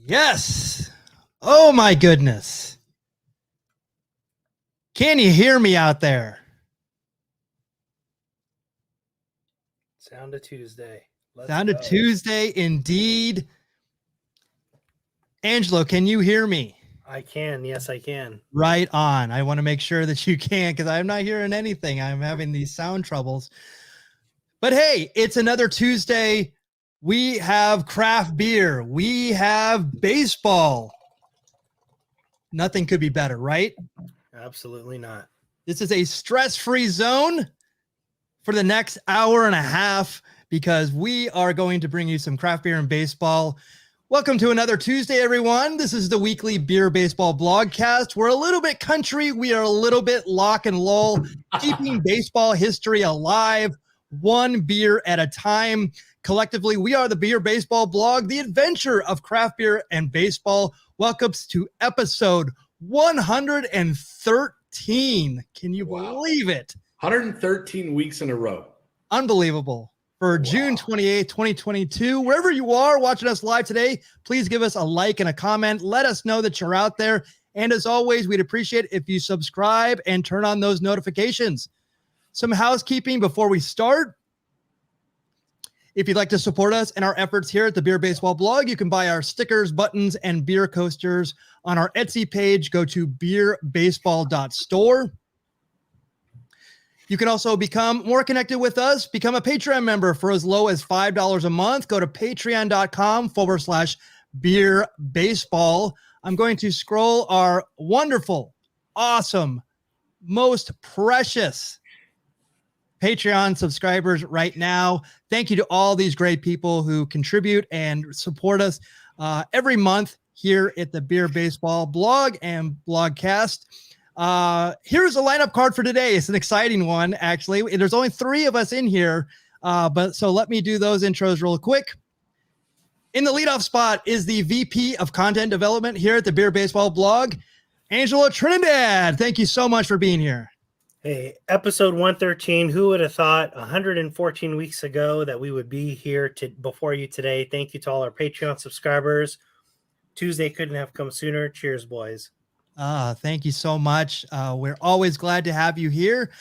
Yes. Oh my goodness. Can you hear me out there? Sound of Tuesday. Sound of Tuesday indeed. Angelo, can you hear me? I can. Yes, I can. Right on. I want to make sure that you can because I'm not hearing anything. I'm having these sound troubles. But hey, it's another Tuesday. We have craft beer. We have baseball. Nothing could be better, right? Absolutely not. This is a stress-free zone for the next hour and a half because we are going to bring you some craft beer and baseball. Welcome to another Tuesday, everyone. This is the weekly Beer Baseball Blogcast. We're a little bit country. We are a little bit lock and lull, keeping baseball history alive, one beer at a time. Collectively, we are the Beer Baseball Blog, the adventure of craft beer and baseball. Welcomes to episode 113. Can you believe it? 113 weeks in a row. Unbelievable. For June 28th, 2022, wherever you are watching us live today, please give us a like and a comment. Let us know that you're out there. And as always, we'd appreciate if you subscribe and turn on those notifications. Some housekeeping before we start. If you'd like to support us in our efforts here at the Beer Baseball Blog, you can buy our stickers, buttons, and beer coasters on our Etsy page. Go to beerbaseball.store. You can also become more connected with us. Become a Patreon member for as low as $5 a month. Go to patreon.com/beer baseball. I'm going to scroll our wonderful, awesome, most precious Patreon subscribers right now. Thank you to all these great people who contribute and support us every month here at the Beer Baseball Blog and Blogcast. Here's a lineup card for today. It's an exciting one, actually. There's only 3 of us in here, but so let me do those intros real quick. In the leadoff spot is the VP of Content Development here at the Beer Baseball Blog, Angelo Trinidad. Thank you so much for being here. Hey, episode 113. Who would have thought 114 weeks ago that we would be here before you today? Thank you to all our Patreon subscribers. Tuesday couldn't have come sooner. Cheers, boys. Thank you so much. We're always glad to have you here.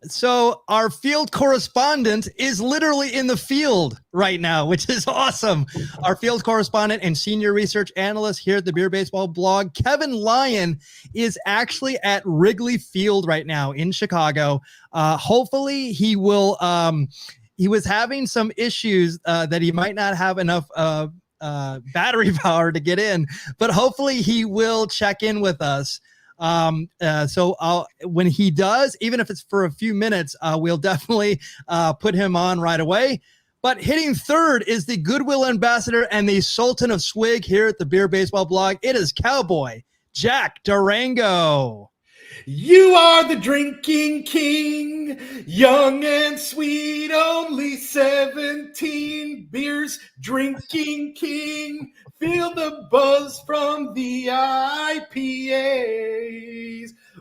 So our field correspondent is literally in the field right now, which is awesome. Our field correspondent and senior research analyst here at the Beer Baseball Blog, Kevin Lyon, is actually at Wrigley Field right now in Chicago. Hopefully he will, he was having some issues that he might not have enough battery power to get in, but hopefully he will check in with us. So when he does, even if it's for a few minutes, we'll definitely put him on right away. But hitting third is the Goodwill Ambassador and the Sultan of Swig here at the Beer Baseball Blog. It is Cowboy Jack Durango. You are the drinking king, young and sweet, only 17, beers drinking king. Feel the buzz from the IPAs.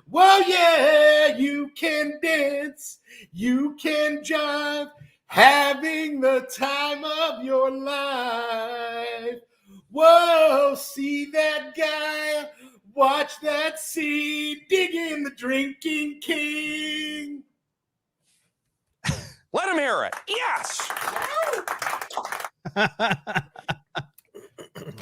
Well, yeah, you can dance, you can jive, having the time of your life. Whoa, see that guy? Watch that scene, dig in the drinking king. Let him hear it. Yes.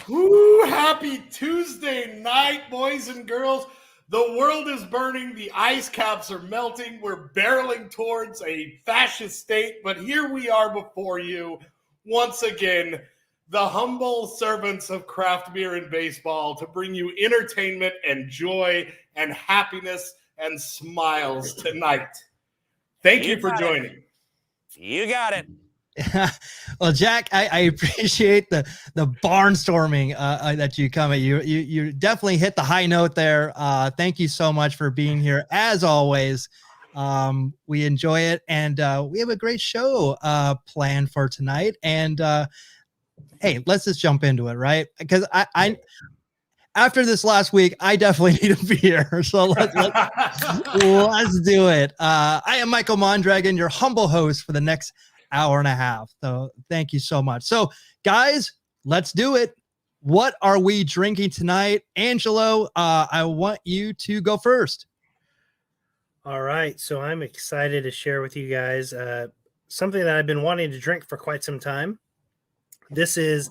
Ooh, happy Tuesday night, boys and girls. The world is burning. The ice caps are melting. We're barreling towards a fascist state, but here we are before you once again, the humble servants of craft beer and baseball, to bring you entertainment and joy and happiness and smiles tonight. Thank you for joining. You got it. Well, Jack, I appreciate the barnstorming that you come at. You definitely hit the high note there. Thank you so much for being here. As always, we enjoy it, and we have a great show planned for tonight. And hey, let's just jump into it, right? Because I after this last week, I definitely need a beer. So let's do it. I am Michael Mondragon, your humble host for the next hour and a half. So thank you so much. So guys, let's do it. What are we drinking tonight? Angelo, I want you to go first. All right. So I'm excited to share with you guys something that I've been wanting to drink for quite some time. This is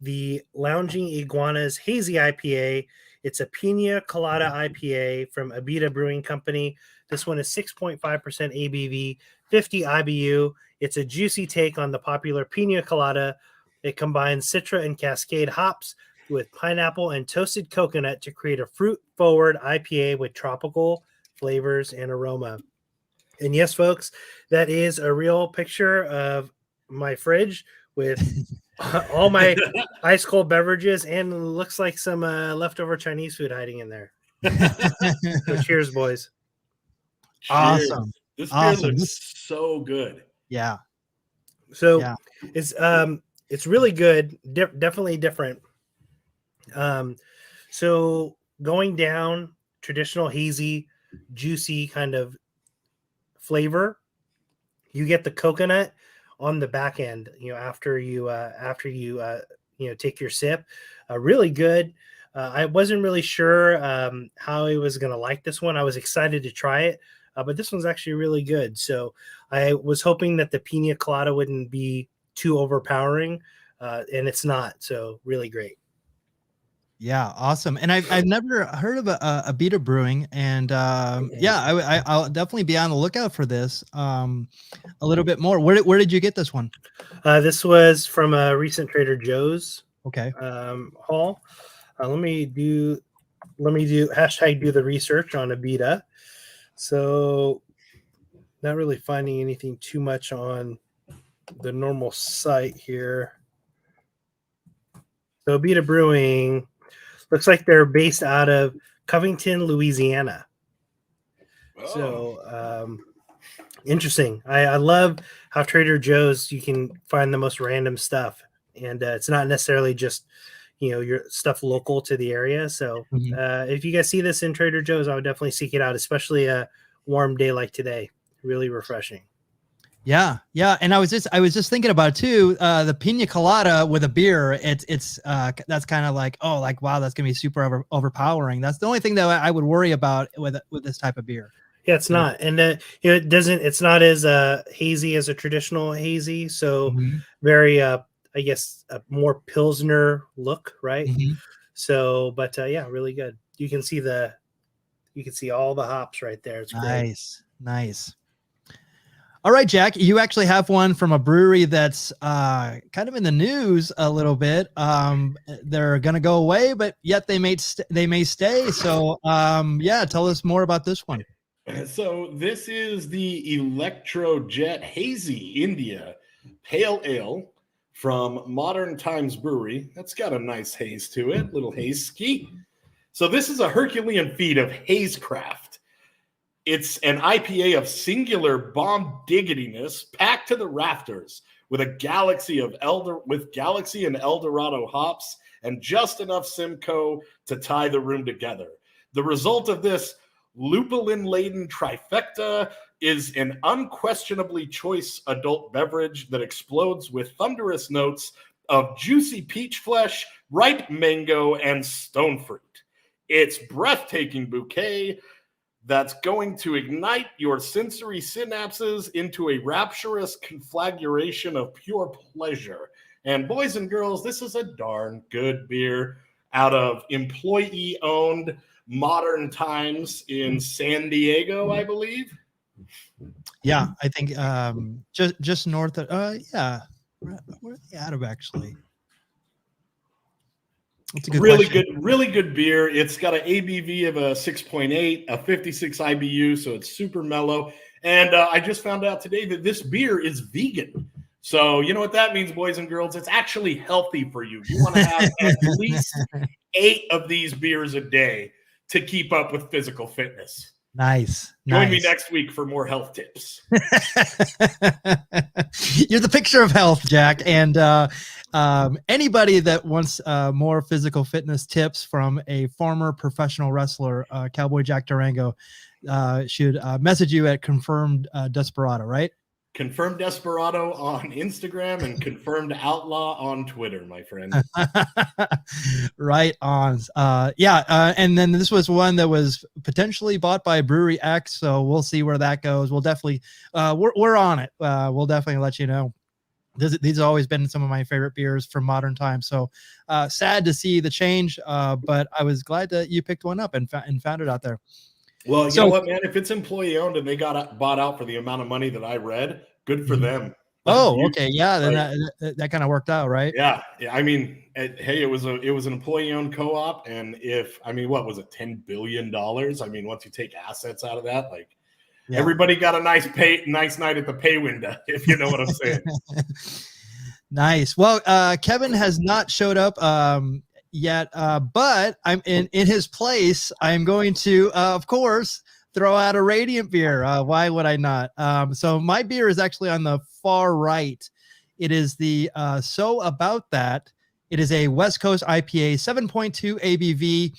the Lounging Iguanas Hazy IPA. It's a Pina Colada IPA from Abita Brewing Company. This one is 6.5% ABV, 50 IBU. It's a juicy take on the popular Pina Colada. It combines Citra and Cascade hops with pineapple and toasted coconut to create a fruit-forward IPA with tropical flavors and aroma. And yes, folks, that is a real picture of my fridge with all my ice cold beverages, and looks like some leftover Chinese food hiding in there. So cheers, boys. Awesome. This beer looks so good. Yeah. So it's really good. Definitely different. So going down, traditional hazy, juicy kind of flavor. You get the coconut on the back end, after you take your sip. Really good. I wasn't really sure how I was going to like this one. I was excited to try it, but this one's actually really good. So I was hoping that the Pina Colada wouldn't be too overpowering, and it's not. So really great. Yeah, awesome. And I've never heard of a Abita Brewing, and I'll definitely be on the lookout for this a little bit more. Where did you get this one? This was from a recent Trader Joe's. Okay. Haul. Let me do hashtag do the research on Abita. So not really finding anything too much on the normal site here. So Abita Brewing looks like they're based out of Covington, Louisiana. Oh. So interesting. I love how Trader Joe's, you can find the most random stuff, and it's not necessarily just your stuff local to the area. So if you guys see this in Trader Joe's, I would definitely seek it out, especially a warm day like today. Really refreshing. Yeah. And I was just thinking about it too. The Pina Colada with a beer, it's that's kind of like, oh, like, wow, that's gonna be super overpowering. That's the only thing that I would worry about with this type of beer. Yeah, it's not, and it's not as hazy as a traditional hazy. So very, I guess, a more Pilsner look, right? So, but yeah, really good. You can see all the hops right there. It's great. Nice. All right, Jack, you actually have one from a brewery that's kind of in the news a little bit. They're going to go away, but yet they may stay. So, tell us more about this one. So this is the Electrojet Hazy India Pale Ale from Modern Times Brewery. That's got a nice haze to it, little haze ski. So this is a Herculean feat of hazecraft. It's an IPA of singular bomb diggitiness packed to the rafters with a galaxy and Eldorado hops and just enough Simcoe to tie the room together. The result of this lupulin-laden trifecta is an unquestionably choice adult beverage that explodes with thunderous notes of juicy peach flesh, ripe mango, and stone fruit. Its breathtaking bouquet that's going to ignite your sensory synapses into a rapturous conflagration of pure pleasure. And boys and girls, this is a darn good beer out of employee-owned Modern Times in San Diego, I believe. Yeah, I think just north of where's the out of actually? Really good beer. It's got an ABV of a 6.8, a 56 IBU, so it's super mellow. And I just found out today that this beer is vegan. So you know what that means, boys and girls? It's actually healthy for you. You want to have at least 8 of these beers a day to keep up with physical fitness. Nice. Join me next week for more health tips. You're the picture of health, Jack. And anybody that wants more physical fitness tips from a former professional wrestler, Cowboy Jack Durango, should message you at Confirmed Desperado, right? Confirmed Desperado on Instagram and Confirmed Outlaw on Twitter, my friend. Right on. And then this was one that was potentially bought by Brewery X, so we'll see where that goes. We'll definitely we're on it. We'll definitely let you know. These have always been some of my favorite beers from modern times. So sad to see the change, but I was glad that you picked one up and found it out there. Well, you know what, man? If it's employee owned and they got bought out for the amount of money that I read, good for them. Oh, okay, yeah, then that kind of worked out, right? Yeah. I mean, hey, it was an employee owned co-op, and what was it, $10 billion? I mean, once you take assets out of that, like everybody got a nice night at the pay window, if you know what I'm saying. Nice. Well, Kevin has not showed up yet, but I'm in his place. I'm going to, of course, throw out a Radiant beer. Why would I not? So my beer is actually on the far right. It is the So About That. It is a West Coast IPA, 7.2 ABV.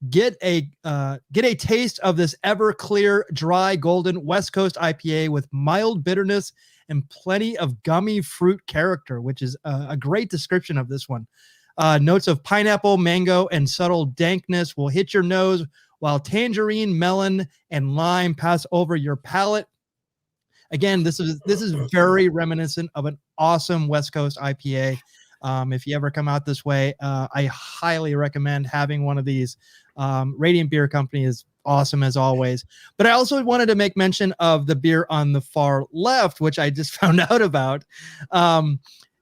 Get a taste of this ever clear, dry, golden West Coast IPA with mild bitterness and plenty of gummy fruit character, which is a great description of this one. Notes of pineapple, mango, and subtle dankness will hit your nose, while tangerine, melon, and lime pass over your palate. Again, this is very reminiscent of an awesome West Coast IPA. If you ever come out this way, I highly recommend having one of these. Radiant Beer Company is awesome as always. But I also wanted to make mention of the beer on the far left, which I just found out about.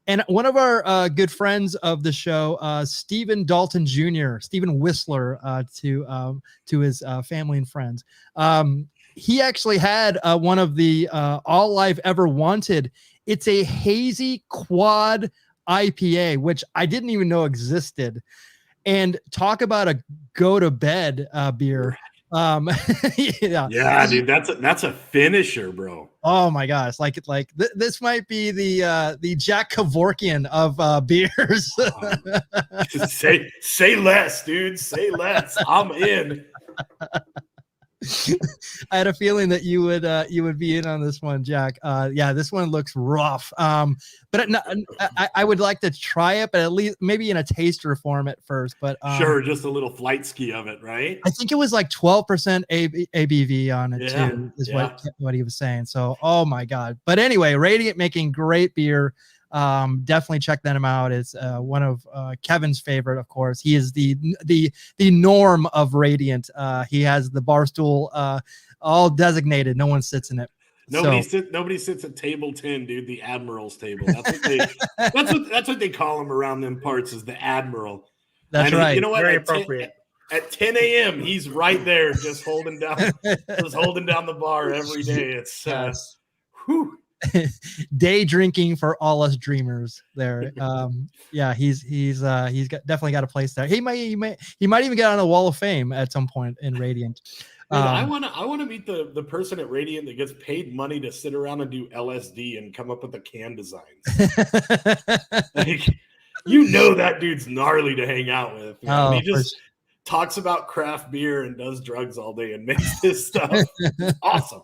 And one of our good friends of the show, Stephen Dalton Jr., Stephen Whistler, to his family and friends. He actually had one of the All I've Ever Wanted. It's a hazy quad IPA, which I didn't even know existed. And talk about a go to bed beer. Yeah, dude, that's a finisher, bro. Oh my gosh, this might be the Jack Kevorkian of beers. Say less, dude. Say less. I'm in. I had a feeling that you would be in on this one, Jack. This one looks rough. But I would like to try it, but at least maybe in a taster form at first. But sure, just a little flight ski of it, right? I think it was like 12% ABV on it too, is what he was saying. So, oh my god. But anyway, Radiant making great beer. Definitely check them out. It's one of Kevin's favorite, of course. He is the norm of Radiant. He has the bar stool all designated. No one sits in it. Nobody sits at table 10, dude. The Admiral's table. That's what they call him around them parts, is the Admiral. That's right. You know what? Very appropriate. At 10 a.m., he's right there, just holding down the bar every day. It's whew. Day drinking for all us dreamers there. He's definitely got a place there. He might even get on a wall of fame at some point in Radiant. Dude, I want to meet the person at Radiant that gets paid money to sit around and do LSD and come up with the can designs. That dude's gnarly to hang out with. He just talks about craft beer and does drugs all day and makes this stuff. It's awesome.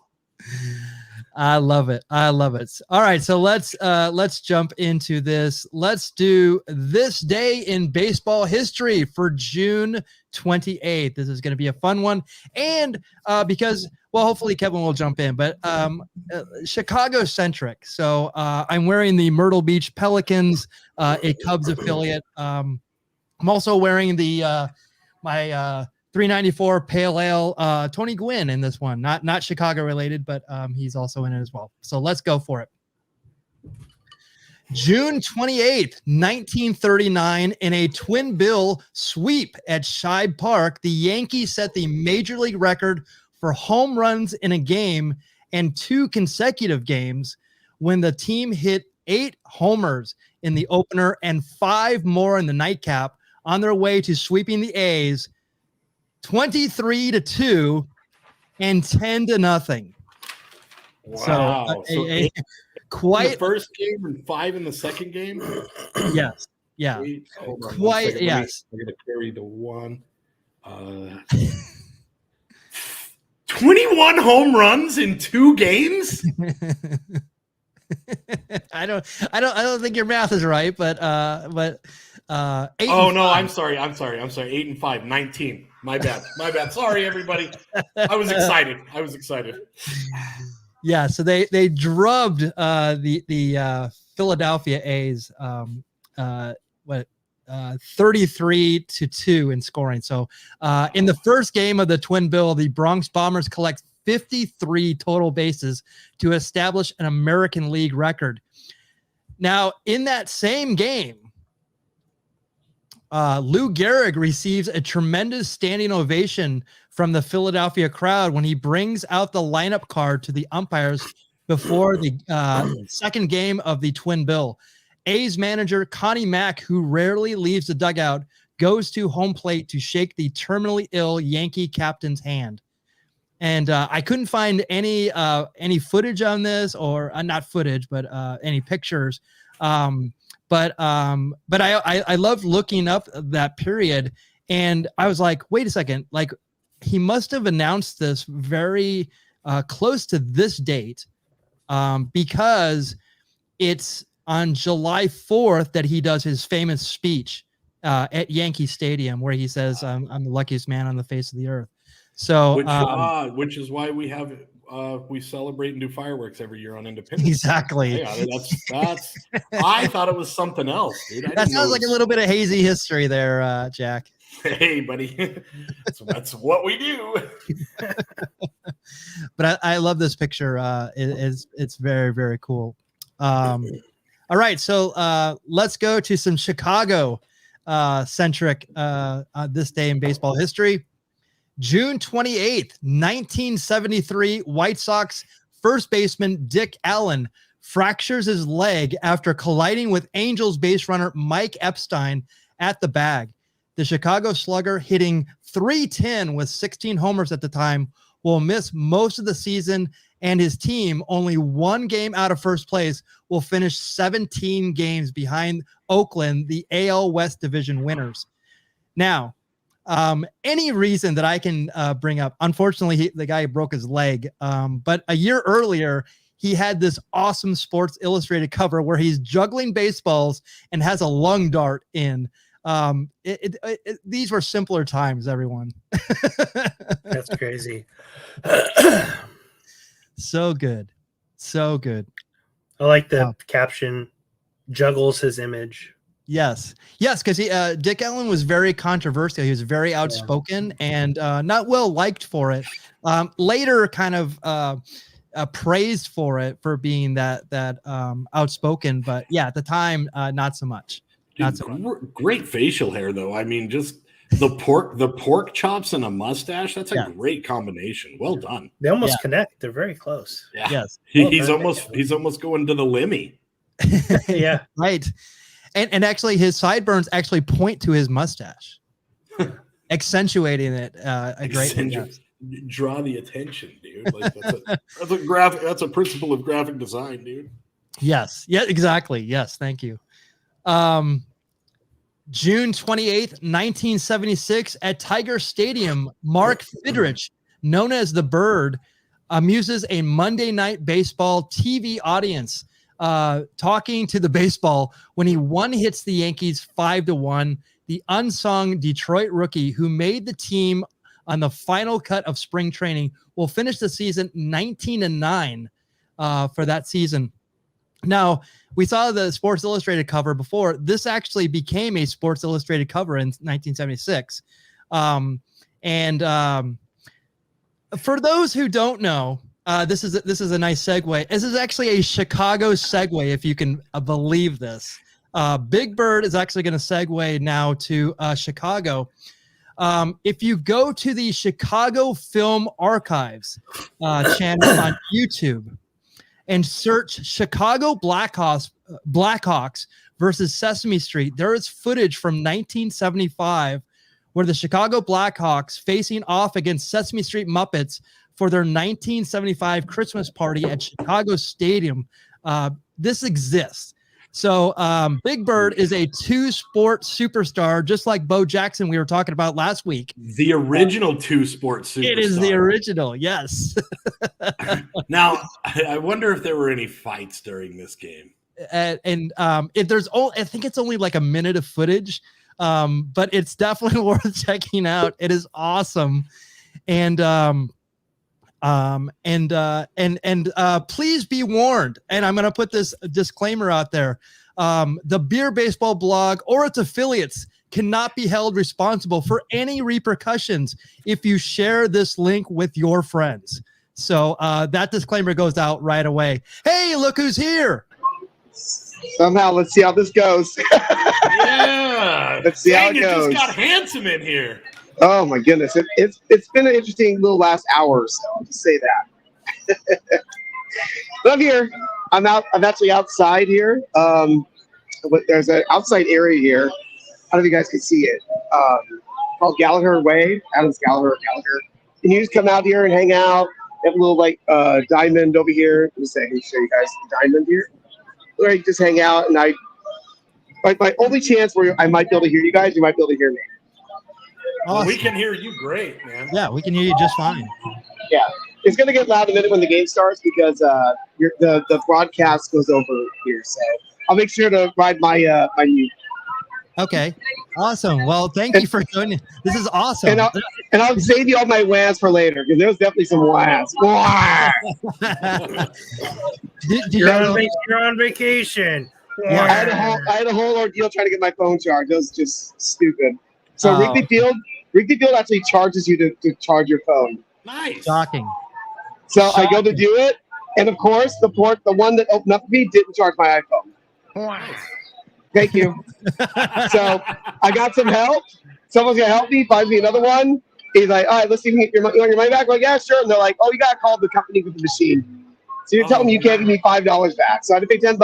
I love it. All right, so let's jump into this. Let's do this day in baseball history for June 28th. This is going to be a fun one, and because hopefully Kevin will jump in, but Chicago centric. So I'm wearing the Myrtle Beach Pelicans, a Cubs affiliate. I'm also wearing the my 394 Pale Ale, Tony Gwynn in this one. Not Chicago related, but he's also in it as well. So let's go for it. June 28th, 1939, in a twin bill sweep at Shibe Park, the Yankees set the major league record for home runs in a game and 2 consecutive games when the team hit 8 homers in the opener and 5 more in the nightcap on their way to sweeping the A's 23-2 and 10-0. Wow. So quite in the first game and 5 in the second game. Yes. Yeah. Quite. Yes. I'm going to carry the one. 21 home runs in 2 games. I don't think your math is right, but 8 Oh and no, 5. I'm sorry. 8 and 5, 19. My bad. Sorry, everybody. I was excited. Yeah, so they drubbed the Philadelphia A's 33-2 in scoring. So in the first game of the Twin Bill, the Bronx Bombers collect 53 total bases to establish an American League record. Now, in that same game, Lou Gehrig receives a tremendous standing ovation from the Philadelphia crowd when he brings out the lineup card to the umpires before the second game of the Twin Bill. A's manager Connie Mack, who rarely leaves the dugout, goes to home plate to shake the terminally ill Yankee captain's hand. And I couldn't find any footage on this, or not footage, but any pictures. But I loved looking up that period, and I was like, wait a second, like he must have announced this very close to this date, because it's on July 4th that he does his famous speech at Yankee Stadium, where he says, I'm the luckiest man on the face of the earth. So, which is why we have we celebrate and do fireworks every year on Independence exactly. Day. That's I thought it was something else, dude. That sounds like a little bit of hazy history there, Jack. Hey, buddy, that's what we do. But I love this picture. It's very, very cool. All right, so let's go to some Chicago centric this day in baseball history. June 28th, 1973, White Sox first baseman Dick Allen fractures his leg after colliding with Angels base runner Mike Epstein at the bag. The Chicago slugger, hitting .310 with 16 homers at the time, will miss most of the season, and his team, only one game out of first place, will finish 17 games behind Oakland, the AL West Division winners. Now, any reason that I can bring up, unfortunately, the guy broke his leg, but a year earlier, he had this awesome Sports Illustrated cover where he's juggling baseballs and has a lung dart in. These were simpler times, everyone. That's crazy. So good. So good. I like the caption, juggles his image. Yes, because Dick Allen was very controversial. He was very outspoken and not well liked for it. Later, kind of praised for it for being that outspoken. But yeah, at the time, not so much. Dude, great facial hair, though. I mean, just the pork chops and a mustache. That's a great combination. Well done. They almost connect. They're very close. Yeah. Yes. He's almost going to the Lemmy. Yeah. Right. And actually, his sideburns actually point to his mustache, accentuating it a great deal. Draw the attention, dude. Like that's a principle of graphic design, dude. Yes. Yeah. Exactly. Yes. Thank you. June 28th, 1976, at Tiger Stadium, Mark Fidrich, known as the Bird, amuses a Monday Night Baseball TV audience, talking to the baseball when he one-hits the Yankees 5-1. The unsung Detroit rookie who made the team on the final cut of spring training will finish the season 19-9 for that season. Now, we saw the Sports Illustrated cover before. This actually became a Sports Illustrated cover in 1976. For those who don't know, this is a nice segue. This is actually a Chicago segue, if you can believe this. Big Bird is actually going to segue now to Chicago. If you go to the Chicago Film Archives channel on YouTube and search Chicago Blackhawks versus Sesame Street, there is footage from 1975 where the Chicago Blackhawks facing off against Sesame Street Muppets for their 1975 Christmas party at Chicago Stadium. This exists. So Big Bird is a two-sport superstar, just like Bo Jackson we were talking about last week. The original two-sport superstar. It is the original, yes. Now, I wonder if there were any fights during this game. And if there's, I think it's only like a minute of footage, but it's definitely worth checking out. It is awesome, and please be warned. And I'm going to put this disclaimer out there: the Beer Baseball blog or its affiliates cannot be held responsible for any repercussions if you share this link with your friends. So that disclaimer goes out right away. Hey, look who's here! Somehow, let's see how this goes. Yeah, let's see how it goes. Just got handsome in here. Oh my goodness, it's been an interesting little last hour or so. I'll just say that. But I'm here. I'm actually outside here. But there's an outside area here. I don't know if you guys can see it. Called Gallagher Way. Adams Gallagher. And you just come out here and hang out. They have a little like diamond over here. Let me show you guys the diamond here. Where you just hang out, and my only chance where I might be able to hear you guys, you might be able to hear me. Awesome. Well, we can hear you great, man. Yeah, we can hear you just fine. Yeah, it's gonna get loud in a minute when the game starts because the broadcast goes over here. So I'll make sure to ride my my mute. Okay, awesome. Well, thank you for joining. This is awesome. And I'll save you all my whans for later because there's definitely some whans. You're on vacation. Yeah. I had a whole ordeal trying to get my phone charged. It was just stupid. So Wrigley Field actually charges you to charge your phone. Nice. Shocking. So I go to do it, and of course the one that opened up for me didn't charge my iPhone. Nice. Thank you. So I got some help. Someone's gonna help me find me another one. He's like, all right, let's see if you want your money back. I'm like, yeah, sure. And they're like, oh, you gotta call the company with the machine. So you're telling me you can't give me $5 back. So I had to pay $10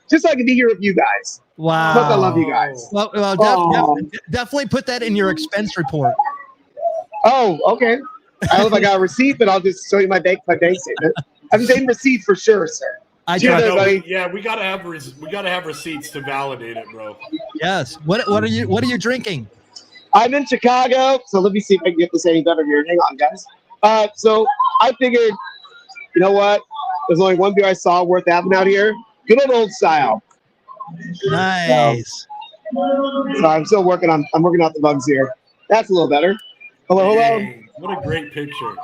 just so I can be here with you guys. Wow. Plus, I love you guys. Well, definitely put that in your expense report. Oh, okay. I don't know if I got a receipt, but I'll just show you my bank statement. I'm saying receipt for sure, sir. Yeah, we gotta have receipts to validate it, bro. Yes. What are you drinking? I'm in Chicago, so let me see if I can get this any better here. Hang on, guys. So I figured, you know what? There's only one beer I saw worth having out here. Good old style. Nice. So I'm still working out the bugs here. That's a little better. Hello. Dang, what a great picture.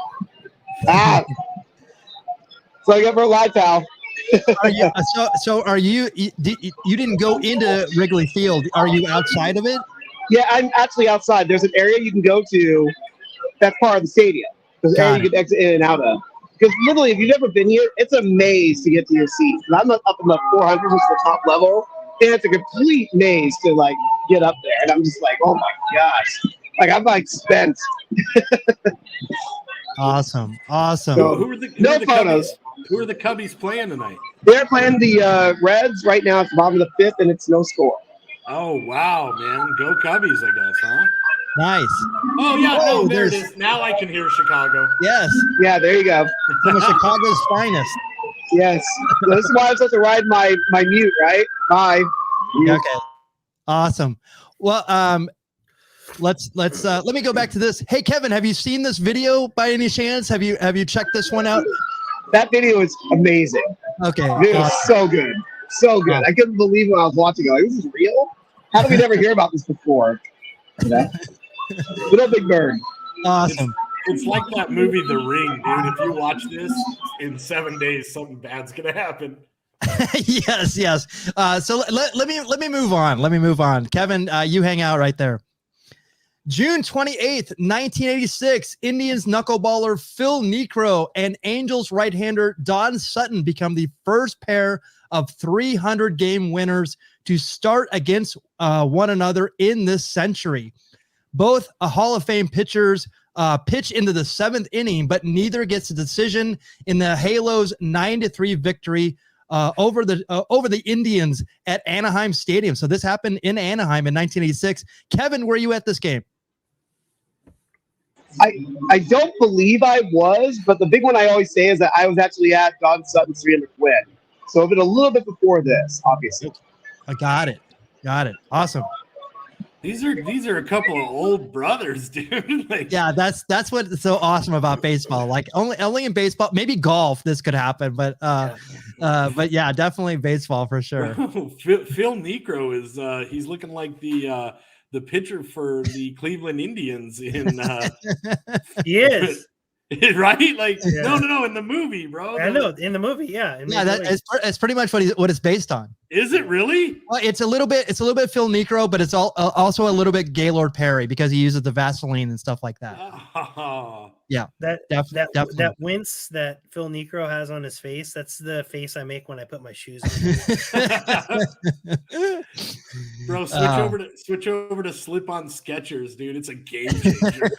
So I got for a live pal. Are you didn't go into Wrigley Field? Are you outside of it? Yeah, I'm actually outside. There's an area you can go to that's part of the stadium. There's an area you can exit in and out of. Because literally, if you've never been here, it's a maze to get to your seat. And I'm up in the 400s, which is the top level, and it's a complete maze to like get up there. And I'm just like, oh my gosh, like I'm like spent. Awesome. So, who are the photos. Cubbies? Who are the Cubbies playing tonight? They're playing the Reds right now. It's the bottom of the fifth, and it's no score. Oh wow, man! Go Cubbies, I guess, huh? Nice. Oh yeah, there it is. Now I can hear Chicago. Yes. Yeah, there you go. Some of Chicago's finest. Yes. So this is why I'm supposed to ride my mute, right? Bye. Okay. Awesome. Well, let me go back to this. Hey, Kevin, have you seen this video by any chance? Have you checked this one out? That video is amazing. Okay. It was so good. So good. I couldn't believe when I was watching it. Like, this is real? How did we never hear about this before? Little Big Bird. Awesome. It's like that movie The Ring, dude. If you watch this in 7 days, something bad's gonna happen. Yes. So let me move on. Kevin, you hang out right there. June 28th, 1986, Indians knuckleballer Phil Niekro and Angels right-hander Don Sutton become the first pair of 300-game winners to start against one another in this century. Both Hall of Fame pitchers pitch into the seventh inning, but neither gets a decision in the Halos 9-3 victory over the Indians at Anaheim Stadium. So this happened in Anaheim in 1986. Kevin, were you at this game? I don't believe I was, but the big one I always say is that I was actually at Don Sutton's 300 win. So a little bit before this, obviously. I got it. Awesome. These are a couple of old brothers, dude. Like, Yeah, that's what's so awesome about baseball. Like only in baseball, maybe golf, this could happen, but yeah, definitely baseball for sure. Phil Niekro is he's looking like the pitcher for the Cleveland Indians in He is. right? Like Yeah. no, in the movie, bro. I know in the movie, yeah. Yeah, that's pretty much what it's based on. Is it really? Well, it's a little bit Phil Niekro, but it's also a little bit Gaylord Perry because he uses the Vaseline and stuff like that. Oh. Yeah, That definitely. wince that Phil Niekro has on his face, that's the face I make when I put my shoes on. Bro, switch over to slip-on Skechers, dude. It's a game changer.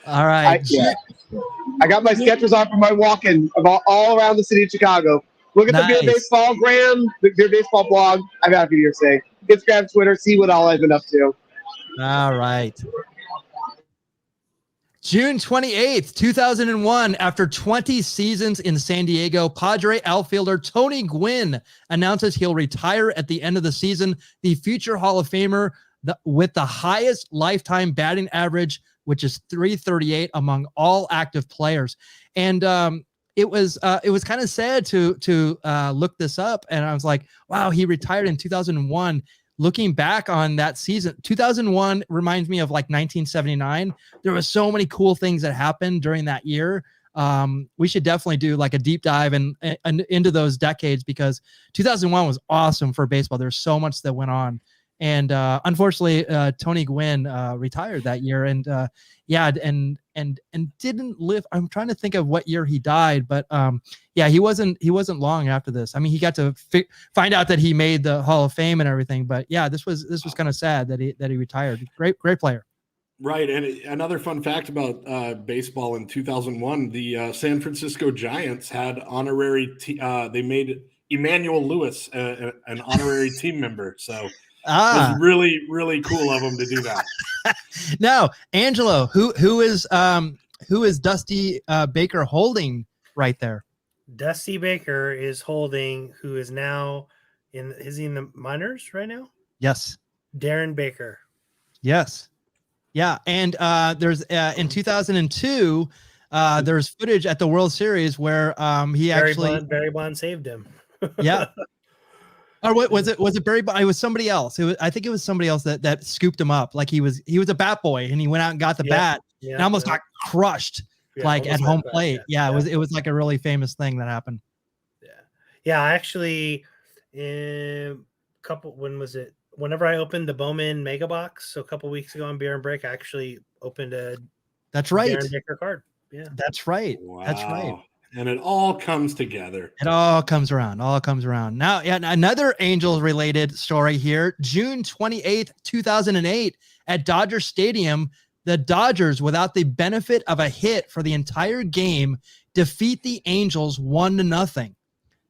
All right. I got my Skechers on for my walking all around the city of Chicago. Look at the Beer Baseball Gram, the Beer Baseball blog. I'm happy to say. Instagram, Twitter, see what all I've been up to. All right. June 28th, 2001, after 20 seasons in San Diego, Padre outfielder Tony Gwynn announces he'll retire at the end of the season. The future Hall of Famer with the highest lifetime batting average, which is .338 among all active players. And it was kind of sad to look this up. And I was like, wow, he retired in 2001. Looking back on that season, 2001 reminds me of like 1979. There were so many cool things that happened during that year. We should definitely do like a deep dive and into those decades because 2001 was awesome for baseball. There's so much that went on. And unfortunately, Tony Gwynn retired that year, and didn't live. I'm trying to think of what year he died, but he wasn't long after this. I mean, he got to find out that he made the Hall of Fame and everything. But yeah, this was kind of sad that he retired. Great player. Right, and another fun fact about baseball in 2001: the San Francisco Giants had honorary. They made Emmanuel Lewis an honorary team member. So. It was really, really cool of him to do that. Now, Angelo, who is Dusty Baker holding right there? Dusty Baker is holding, who is now is he in the minors right now? Yes. Darren Baker. Yes. Yeah. And there's in 2002, there's footage at the World Series where Barry Bond saved him. Yeah. Or what was it? Was it Barry? It was somebody else. I think it was somebody else that scooped him up. Like he was a bat boy, and he went out and got the bat, and almost got crushed, like at home plate. Yeah, it was like a really famous thing that happened. Yeah. Actually, when was it? Whenever I opened the Bowman Mega Box, so a couple weeks ago on Beer and Break, I actually opened a. That's right. Darren Baker card. Yeah, that's right. Wow. That's right. And it all comes together. It all comes around. Now, another Angels-related story here. June 28th, 2008, at Dodger Stadium, the Dodgers, without the benefit of a hit for the entire game, defeat the Angels 1-0.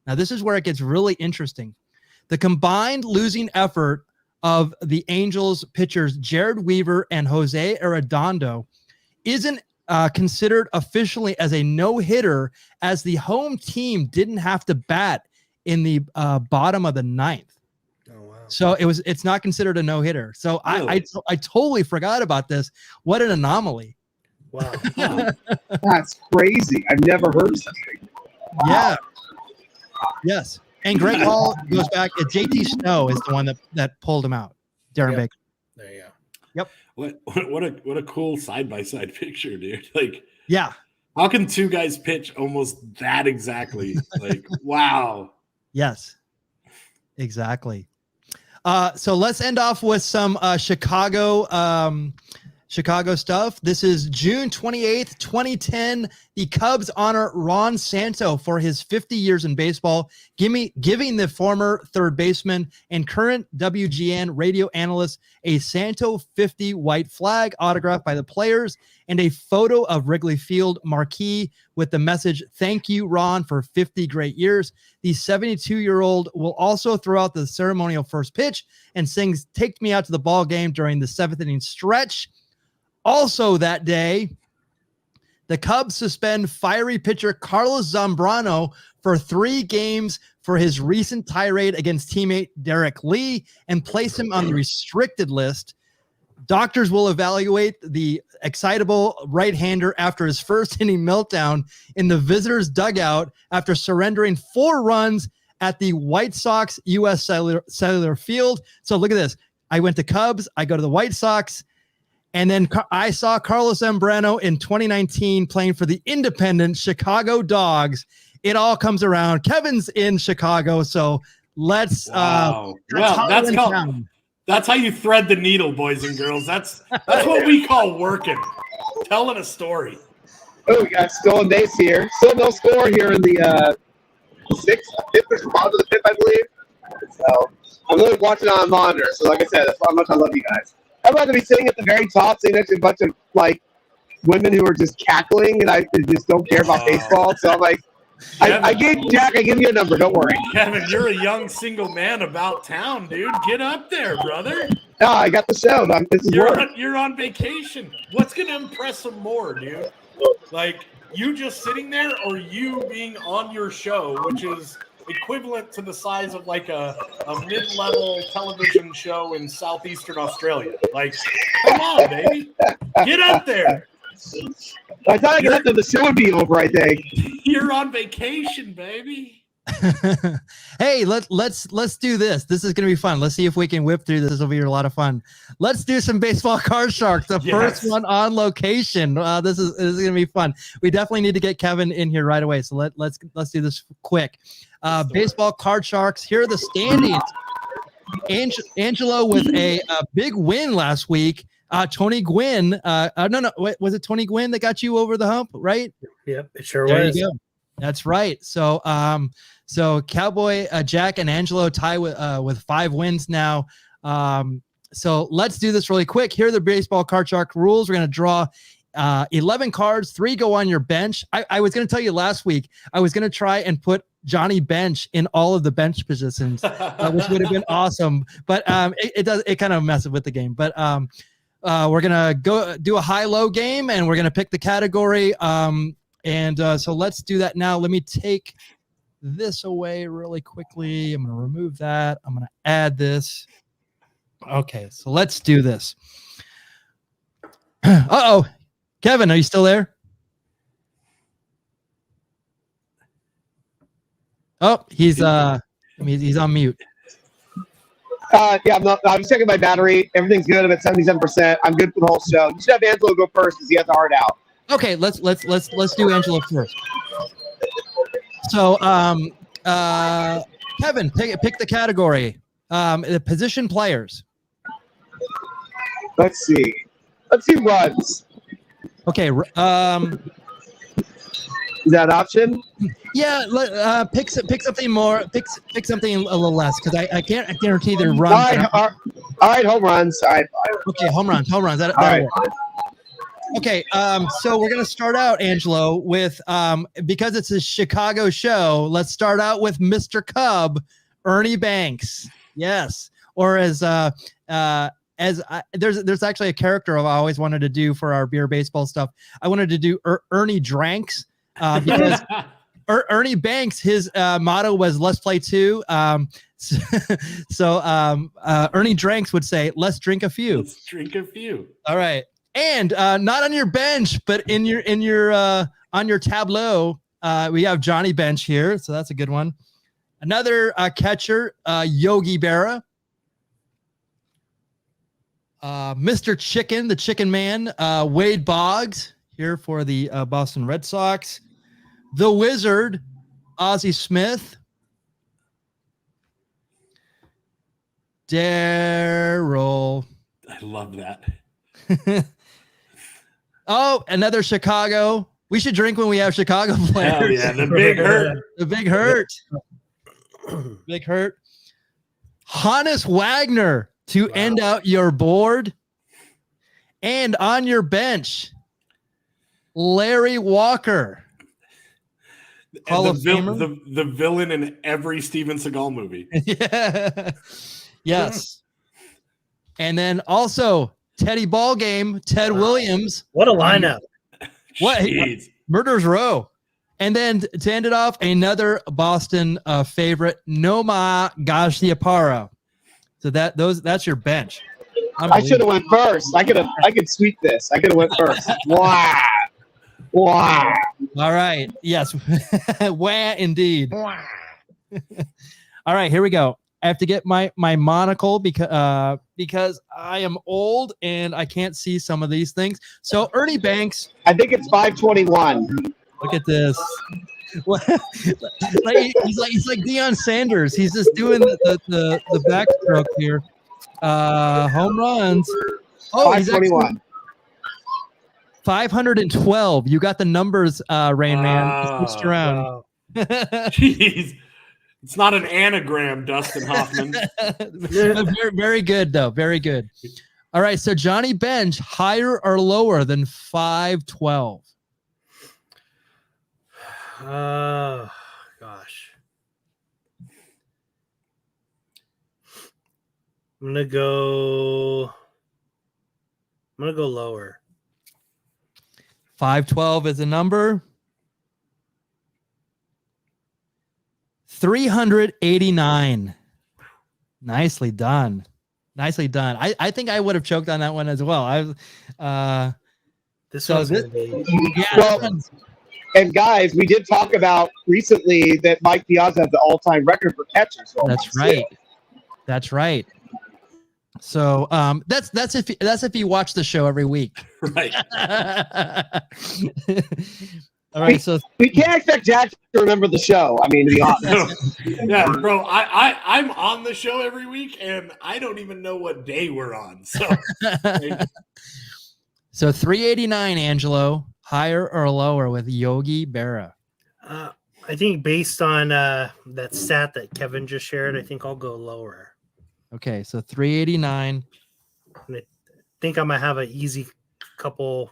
Now, this is where it gets really interesting. The combined losing effort of the Angels pitchers Jared Weaver and Jose Arredondo isn't considered officially as a no-hitter, as the home team didn't have to bat in the bottom of the ninth. Oh wow! So it's not considered a no-hitter. So really? I totally forgot about this. What an anomaly! Wow, that's crazy. I've never heard of something. Wow. Yeah. Yes. And Greg Hall goes back. JT Snow is the one that pulled him out. Darren Baker. There you go. Yep. What a cool side-by-side picture, dude. Like, yeah. How can two guys pitch almost that exactly? Like, wow. Yes. Exactly. So let's end off with some Chicago stuff. This is June 28th, 2010. The Cubs honor Ron Santo for his 50 years in baseball, giving the former third baseman and current WGN radio analyst a Santo 50 white flag autographed by the players and a photo of Wrigley Field marquee with the message, "Thank you, Ron, for 50 great years." The 72-year-old will also throw out the ceremonial first pitch and sings "Take Me Out to the Ball Game" during the 7th inning stretch. Also that day, the Cubs suspend fiery pitcher Carlos Zambrano for 3 games for his recent tirade against teammate Derek Lee and place him on the restricted list. Doctors will evaluate the excitable right-hander after his first inning meltdown in the visitors' dugout after surrendering 4 runs at the White Sox U.S. Cellular Field. So look at this. I went to Cubs. I go to the White Sox. And then I saw Carlos Zambrano in 2019 playing for the independent Chicago Dogs. It all comes around. Kevin's in Chicago. So let's Wow. Well, that's how you thread the needle, boys and girls. That's what we call working. Telling a story. Oh, we got stolen base here. Still no score here in the 5th or bottom of the 5th, I believe. So I'm really watching on a monitor. So like I said, that's how much I love you guys. I'd rather be sitting at the very top, sitting next to a bunch of like women who are just cackling and I just don't care about baseball. So I'm like, I gave you a number. Don't worry. Kevin, you're a young single man about town, dude. Get up there, brother. No, I got the show. You're on vacation. What's going to impress them more, dude? Like, you just sitting there or you being on your show, which is equivalent to the size of like a mid-level television show in southeastern Australia. Like, come on, baby. Get up there. I thought I got the show would be over, I think. You're on vacation, baby. Hey, let's do this. This is gonna be fun. Let's see if we can whip through this. This will be a lot of fun. Let's do some baseball card sharks. The first one on location. This is gonna be fun. We definitely need to get Kevin in here right away. So let's do this quick. Baseball card sharks. Here are the standings. Angelo with a big win last week. Tony Gwynn. Wait, was it Tony Gwynn that got you over the hump? Right? Yep, it sure there was. You go. That's right. So, Cowboy, Jack, and Angelo tie with 5 wins now. So let's do this really quick. Here are the baseball card shark rules. We're going to draw 11 cards. 3 go on your bench. I was going to tell you last week, I was going to try and put Johnny Bench in all of the bench positions, which would have been awesome. But it kind of messes with the game. But we're going to go do a high-low game, and we're going to pick the category. So let's do that now. Let me take this away really quickly. I'm going to remove that. I'm going to add this. Okay, so let's do this. Uh-oh. Kevin, are you still there? Oh, he's on mute. Yeah, I'm checking my battery. Everything's good. I'm at 77%. I'm good for the whole show. You should have Angelo go first because he has the heart out. Okay, let's do Angelo first. So, Kevin, pick the category. The position players. Let's see runs. Okay. Is that an option? Yeah. Pick something more. Pick something a little less because I can't guarantee their runs. All right, home runs. All right. Okay, home runs. That'll right. work. Okay, so we're gonna start out, Angelo, with because it's a Chicago show. Let's start out with Mr. Cub, Ernie Banks. Yes, or there's actually a character I always wanted to do for our beer baseball stuff. I wanted to do Ernie Dranks because Ernie Banks, his motto was "Let's play 2." So Ernie Dranks would say, "Let's drink a few." Let's drink a few. All right. And not on your bench, but in your on your tableau, we have Johnny Bench here, so that's a good one. Another catcher, Yogi Berra, Mr. Chicken, the Chicken Man, Wade Boggs here for the Boston Red Sox, the Wizard, Ozzie Smith, Darryl. I love that. Oh, another Chicago. We should drink when we have Chicago players. Hell yeah, the Big Hurt. The Big Hurt. Big Hurt. Hannes Wagner to end out your board. And on your bench, Larry Walker. The villain in every Steven Seagal movie. Yeah. Yes. And then also Teddy Ballgame, Ted Williams. What a lineup. What? Jeez. Murderers Row. And then to end it off, another Boston favorite, Noma Garciaparra. So that's your bench. I should have went first. I could sweep this. I could have went first. Wow. Wow. All right. Yes. Wah, indeed. All right, here we go. I have to get my monocle because I am old and I can't see some of these things. So Ernie Banks. I think it's 521. Look at this. He's like Deion Sanders. He's just doing the backstroke here. Home runs. Oh, 521. 512. You got the numbers, Rain Man. Switched around. Wow. Jeez. It's not an anagram, Dustin Hoffman. very, very good, though. Very good. All right. So Johnny Bench, higher or lower than 512? Oh, gosh. I'm gonna go lower. 512 is a number. 389. Nicely done. Nicely done. I think I would have choked on that one as well. This So one's this- gonna be Yeah. Well, and guys, we did talk about recently that Mike Piazza has the all-time record for catchers. That's right. That's right. So that's if you watch the show every week. Right. All right. So We can't expect Jack to remember the show. I mean, to be honest. Yeah, bro, I'm on the show every week, and I don't even know what day we're on. So, so 389, Angelo, higher or lower with Yogi Berra? I think based on that stat that Kevin just shared, I think I'll go lower. Okay, so 389. And I think I'm gonna have an easy couple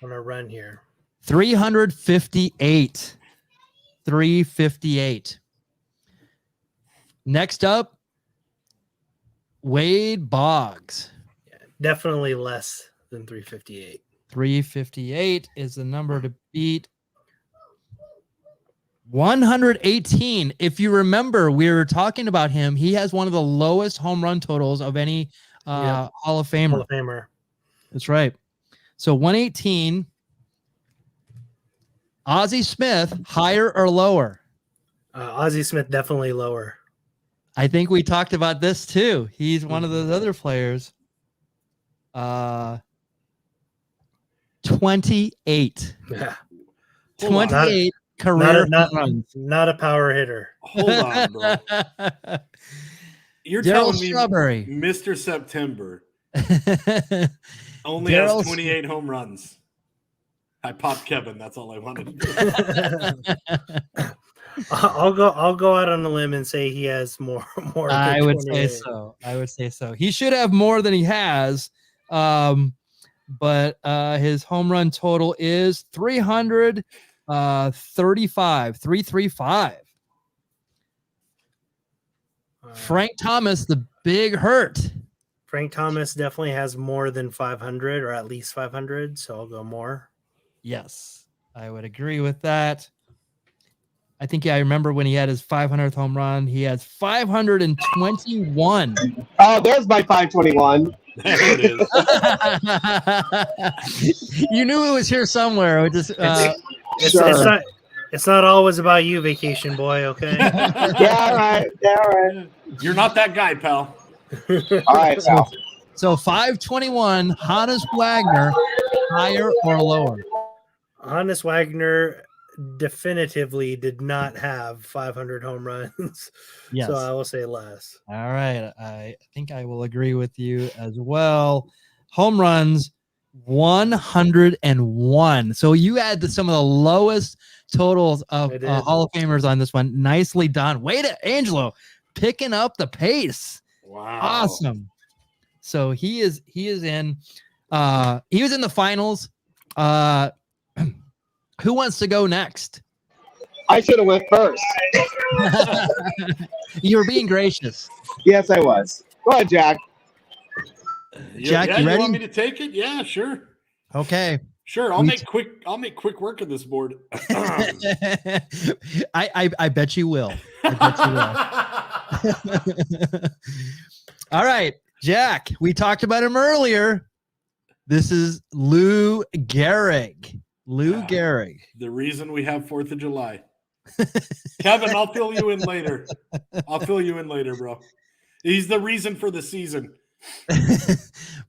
on a run here. 358. 358. Next up, Wade Boggs. Definitely less than 358. 358 is the number to beat. 118. If you remember, we were talking about him. He has one of the lowest home run totals of any Hall of Famer. Hall of Famer. That's right. So 118. Ozzie Smith, higher or lower? Ozzie Smith definitely lower. I think we talked about this too. He's one of those other players. 28. Yeah. 28 career home runs. Not a power hitter. hold on, bro. You're Darryl telling me Strawberry. Mr. September only Darryl- has 28 home runs. I popped Kevin. That's all I wanted to do. I'll go out on a limb and say he has more. I than would say 28. so. I would say so. He should have more than he has. But his home run total is 335. Frank Thomas, the big hurt. Frank Thomas definitely has more than 500 or at least 500, so I'll go more. Yes, I would agree with that. I think I remember when he had his 500th home run. He has 521. Oh, there's my 521. There it is. You knew it was here somewhere. It just, Sure. It's not always about you, vacation boy. Okay. Yeah, all right. Yeah, all right. You're not that guy, pal. All right, pal. so 521. Hannes Wagner, higher or lower? Hannes Wagner definitively did not have 500 home runs. Yes. So I will say less. All right. I think I will agree with you as well. Home runs, 101. So you had some of the lowest totals of I did. Hall of Famers on this one. Nicely done. Way to Angelo, picking up the pace. Wow. Awesome. So he is in he was in the finals. Who wants to go next? I should have went first. You were being gracious. Yes, I was. Go ahead, Jack. Jack, yeah, you ready? want me to take it? Yeah, sure. Okay. Sure, I'll make quick work of this board. I bet you will. I bet you will. All right, Jack. We talked about him earlier. This is Lou Gehrig. Lou Gehrig. The reason we have 4th of July. Kevin, I'll fill you in later. Bro. He's the reason for the season.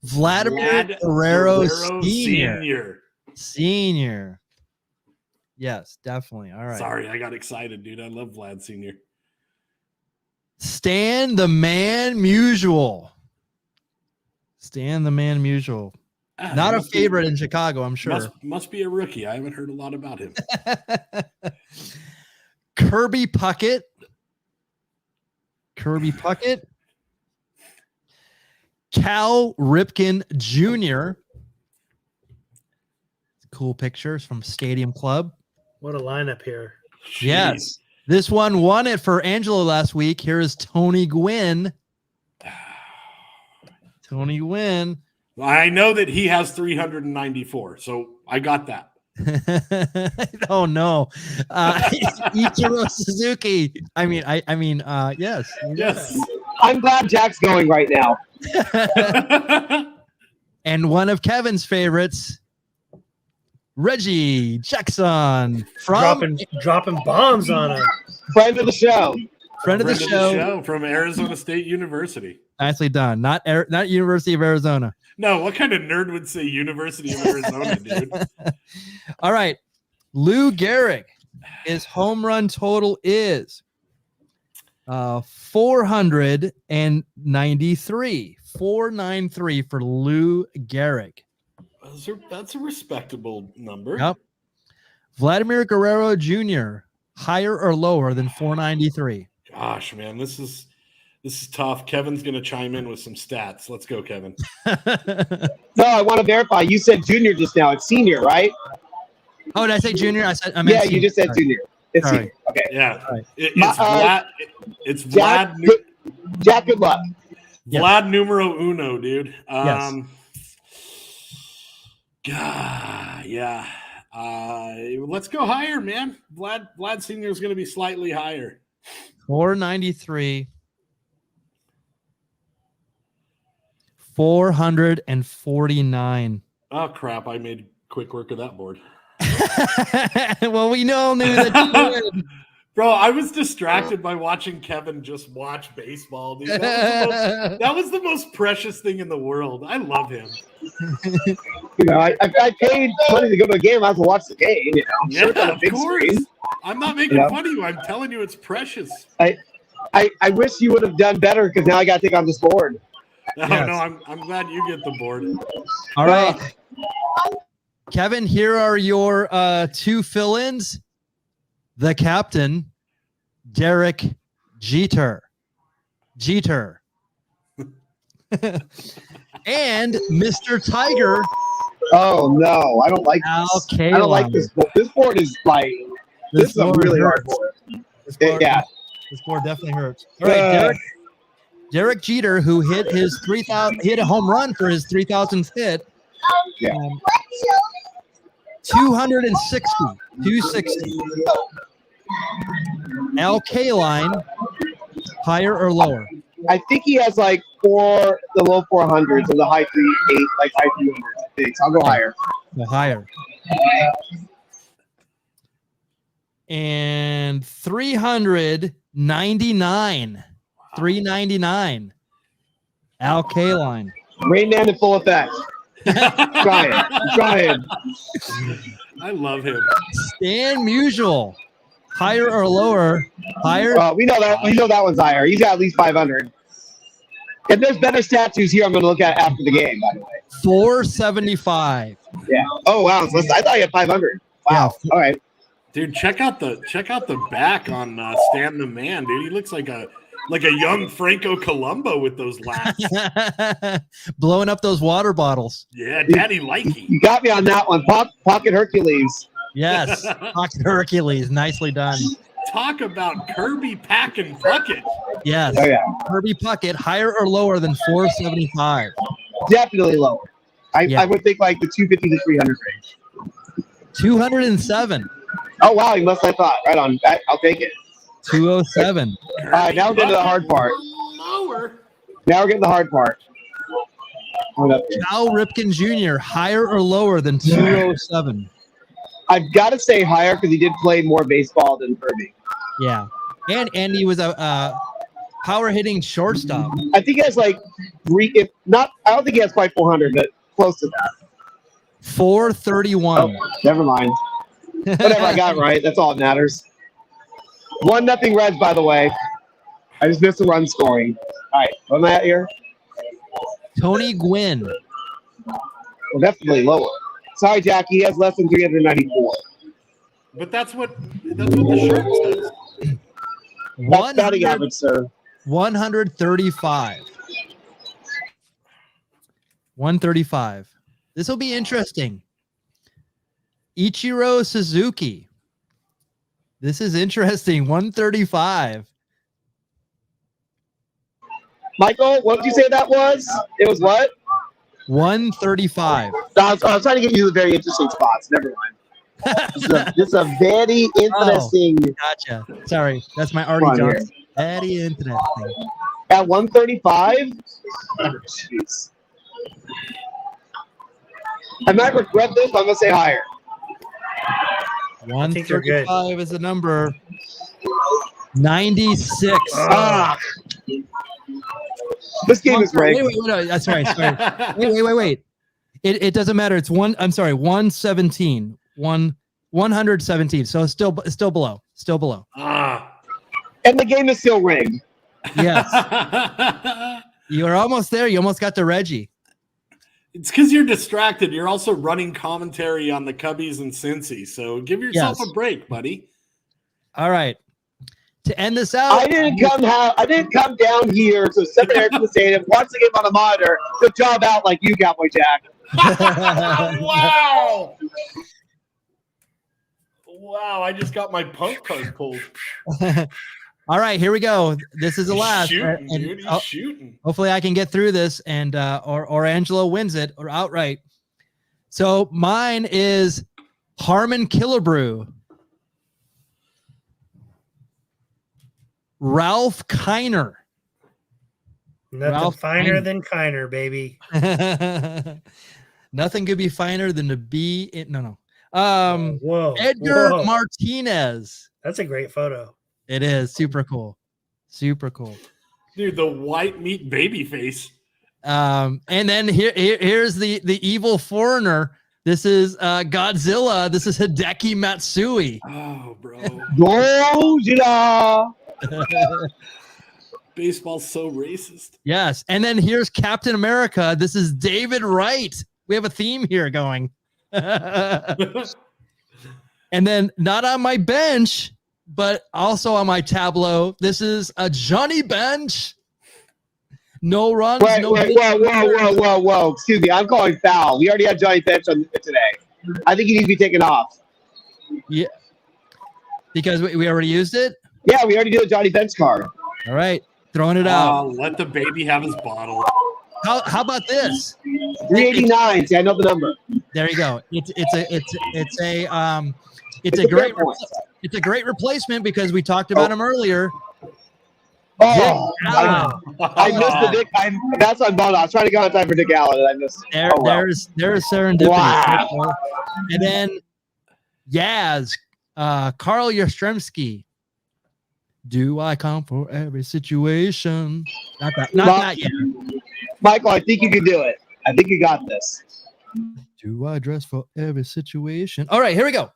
Vladimir Guerrero Sr. Senior. Yes, definitely. All right. Sorry, I got excited, dude. I love Vlad Sr. Stan the Man Musial. Stan the Man Musial. Not a favorite in Chicago, I'm sure. Must be a rookie. I haven't heard a lot about him. Kirby Puckett. Cal Ripken Jr. Cool pictures from Stadium Club. What a lineup here. Jeez. Yes. This one won it for Angelo last week. Here is Tony Gwynn. Tony Gwynn. I know that he has 394, so I got that. Oh no. Ichiro Suzuki. Yes. Yes. I'm glad Jack's going right now. And one of Kevin's favorites, Reggie Jackson from dropping bombs on him. Friend of the show. Friend of the show from Arizona State University. Nicely done. Not University of Arizona. No, what kind of nerd would say University of Arizona, dude? All right. Lou Gehrig, his home run total is 493. 493 for Lou Gehrig. That's a respectable number. Yep. Vladimir Guerrero Jr., higher or lower than 493? Gosh, man, this is tough. Kevin's going to chime in with some stats. Let's go, Kevin. No, I want to verify. You said junior just now. It's senior, right? Oh, did I say junior? I meant Yeah, senior. you just said Sorry. junior. It's All senior. Okay. Yeah. Right. It's Jack, Vlad. Jack, good luck. Yes. Vlad numero uno, dude. Yes. God, yeah. Let's go higher, man. Vlad Senior is going to be slightly higher. 493. 449. Oh crap! I made quick work of that board. Well, we all knew that you would. Bro, I was distracted by watching Kevin just watch baseball, dude. That was the most precious thing in the world. I love him. You know, I paid money to go to a game. I have to watch the game. You know, Yeah, sure, it's on a of big course. screen. I'm not making fun of you. I'm telling you, it's precious. I wish you would have done better because now I got to take on this board. No, Yes. no, I'm glad you get the board. All right. Kevin, here are your two fill-ins. The captain, Derek Jeter. And Mr. Tiger. Oh no, I don't like this. Okay, I don't like this board. This board is like this is a board really hard hurts. board. This board, Yeah. This board definitely hurts. All right, Derek Jeter, who hit his 3,000, hit a home run for his 3,000th hit. Yeah. 260. LK line, higher or lower? I think he has like the low 400s and the high 3.8, like high 300s. I think so. I'll go higher. No, higher. And 399. 399. LK line. Rain Man in full effect. Trying. I love him. Stan Musial, higher or lower? Higher. We know that one's higher. He's got at least 500. If there's better statues here, I'm going to look at after the game. By the way. 475. Yeah. Oh wow. So I thought you had 500. Wow. Yeah. All right. Dude, check out the back on Stan the Man, dude. He looks like a young Franco Columbo with those lats. Blowing up those water bottles. Yeah, Daddy Likey. You got me on that one. Pocket Hercules. Yes. Pocket Hercules. Nicely done. Talk about Kirby Pack and Puckett. Yes. Oh yeah. Kirby Puckett, higher or lower than 475? Definitely lower. Yeah. I would think like the 250 to 300 range. 207. Oh, wow. You must have thought. Right on. I'll take it. 207. All right. Now we're getting to the hard part. Lower. Now we're getting the hard part. Hold up here. Cal Ripken Jr., higher or lower than 207? I've got to say higher because he did play more baseball than Kirby. Yeah. And he was a power hitting shortstop. I think he has like I don't think he has quite 400, but close to that. 431. Oh, never mind. Whatever, I got it right. That's all that matters. 1-0 Reds, by the way. I just missed the run scoring. All right, what am I at here? Tony Gwynn. Well, definitely lower. Sorry, Jackie. He has less than 394. But that's what the shirt says. That's batting average, sir. 135. 135. This will be interesting. Ichiro Suzuki. This is interesting. 135. Michael, what did you say that was? It was what? 135. I was trying to get you the very interesting spots. Never mind. This is a very interesting. Gotcha. Sorry. That's my Artie Johnson. Very interesting. At 135? Jeez. I might regret this, but I'm going to say higher. 135 is the number. 96. This game is rigged. Wait. No, sorry. Wait. It doesn't matter. It's 117. 117. So it's still below. Still below. And the game is still rigged. Yes. You are almost there. You almost got to Reggie. It's because you're distracted. You're also running commentary on the Cubbies and Cincy. So give yourself a break, buddy. All right. To end this out, I didn't come down here to sit there to the stadium, watch the game on the monitor, to job out like you, Cowboy Jack. Wow. Wow, I just got my punk card pulled. All right, here we go. This is the last. Shooting, dude. He's shooting. Hopefully I can get through this and or Angelo wins it or outright. So mine is Harmon Killebrew. Ralph Kiner. Nothing finer than Kiner, baby. Nothing could be finer than to be in. No. Whoa. Martinez. That's a great photo. It is super cool. Super cool. Dude, the white meat baby face. And then here's the evil foreigner. This is Godzilla. This is Hideki Matsui. Oh, bro. Godzilla. Baseball's so racist. Yes. And then here's Captain America. This is David Wright. We have a theme here going. And then not on my bench, but also on my tableau, this is a Johnny Bench. No runs. Whoa. Excuse me. I'm calling foul. We already had Johnny Bench on today. I think he needs to be taken off. Yeah. Because we already used it? Yeah, we already did a Johnny Bench card. All right. Throwing it out. Let the baby have his bottle. How about this? 389. See, I know the number. There you go. It's a great replacement because we talked about him earlier. Oh, I missed the Dick. That's on ball. I was trying to go on time for Dick Allen, and I missed it. There's serendipity. Wow. And then Yaz, Carl Yastrzemski. Do I come for every situation? Not that yet. Michael, I think you can do it. I think you got this. Do I dress for every situation? All right, here we go.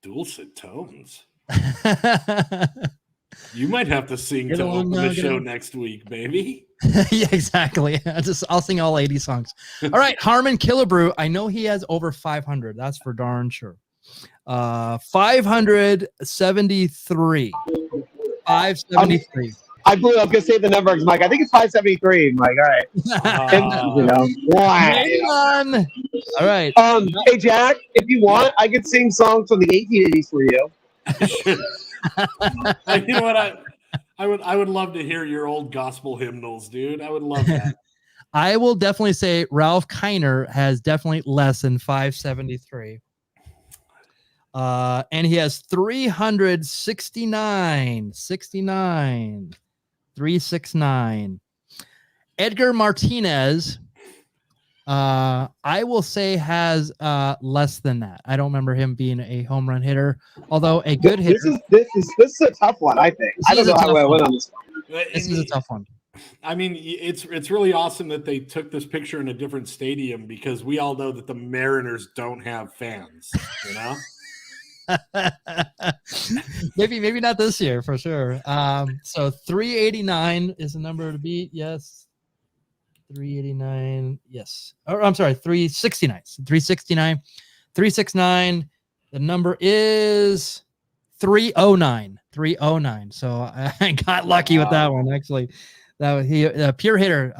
Dulcet tones. You might have to sing to open the show next week, baby. Yeah, exactly. I'll sing all 80 songs. All right, Harmon Killebrew. I know he has over 500. That's for darn sure. 573. 573. I was going to say the number, Mike. I think it's 573. Mike, all right. All right. Hey, Jack, if you want, I could sing songs from the 1880s for you. You know what? I would love to hear your old gospel hymnals, dude. I would love that. I will definitely say Ralph Kiner has definitely less than 573. And he has 369. Edgar Martinez, I will say, has less than that. I don't remember him being a home run hitter, although a good hitter. This is a tough one, I think. I don't know how I went on this one. This is a tough one. I mean, it's really awesome that they took this picture in a different stadium, because we all know that the Mariners don't have fans, you know? maybe not this year for sure. So 389 is the number to beat. Yes. 389. Yes. Or I'm sorry, 369. 369. 369. The number is 309. 309. So I got lucky with that one, actually. That was a pure hitter.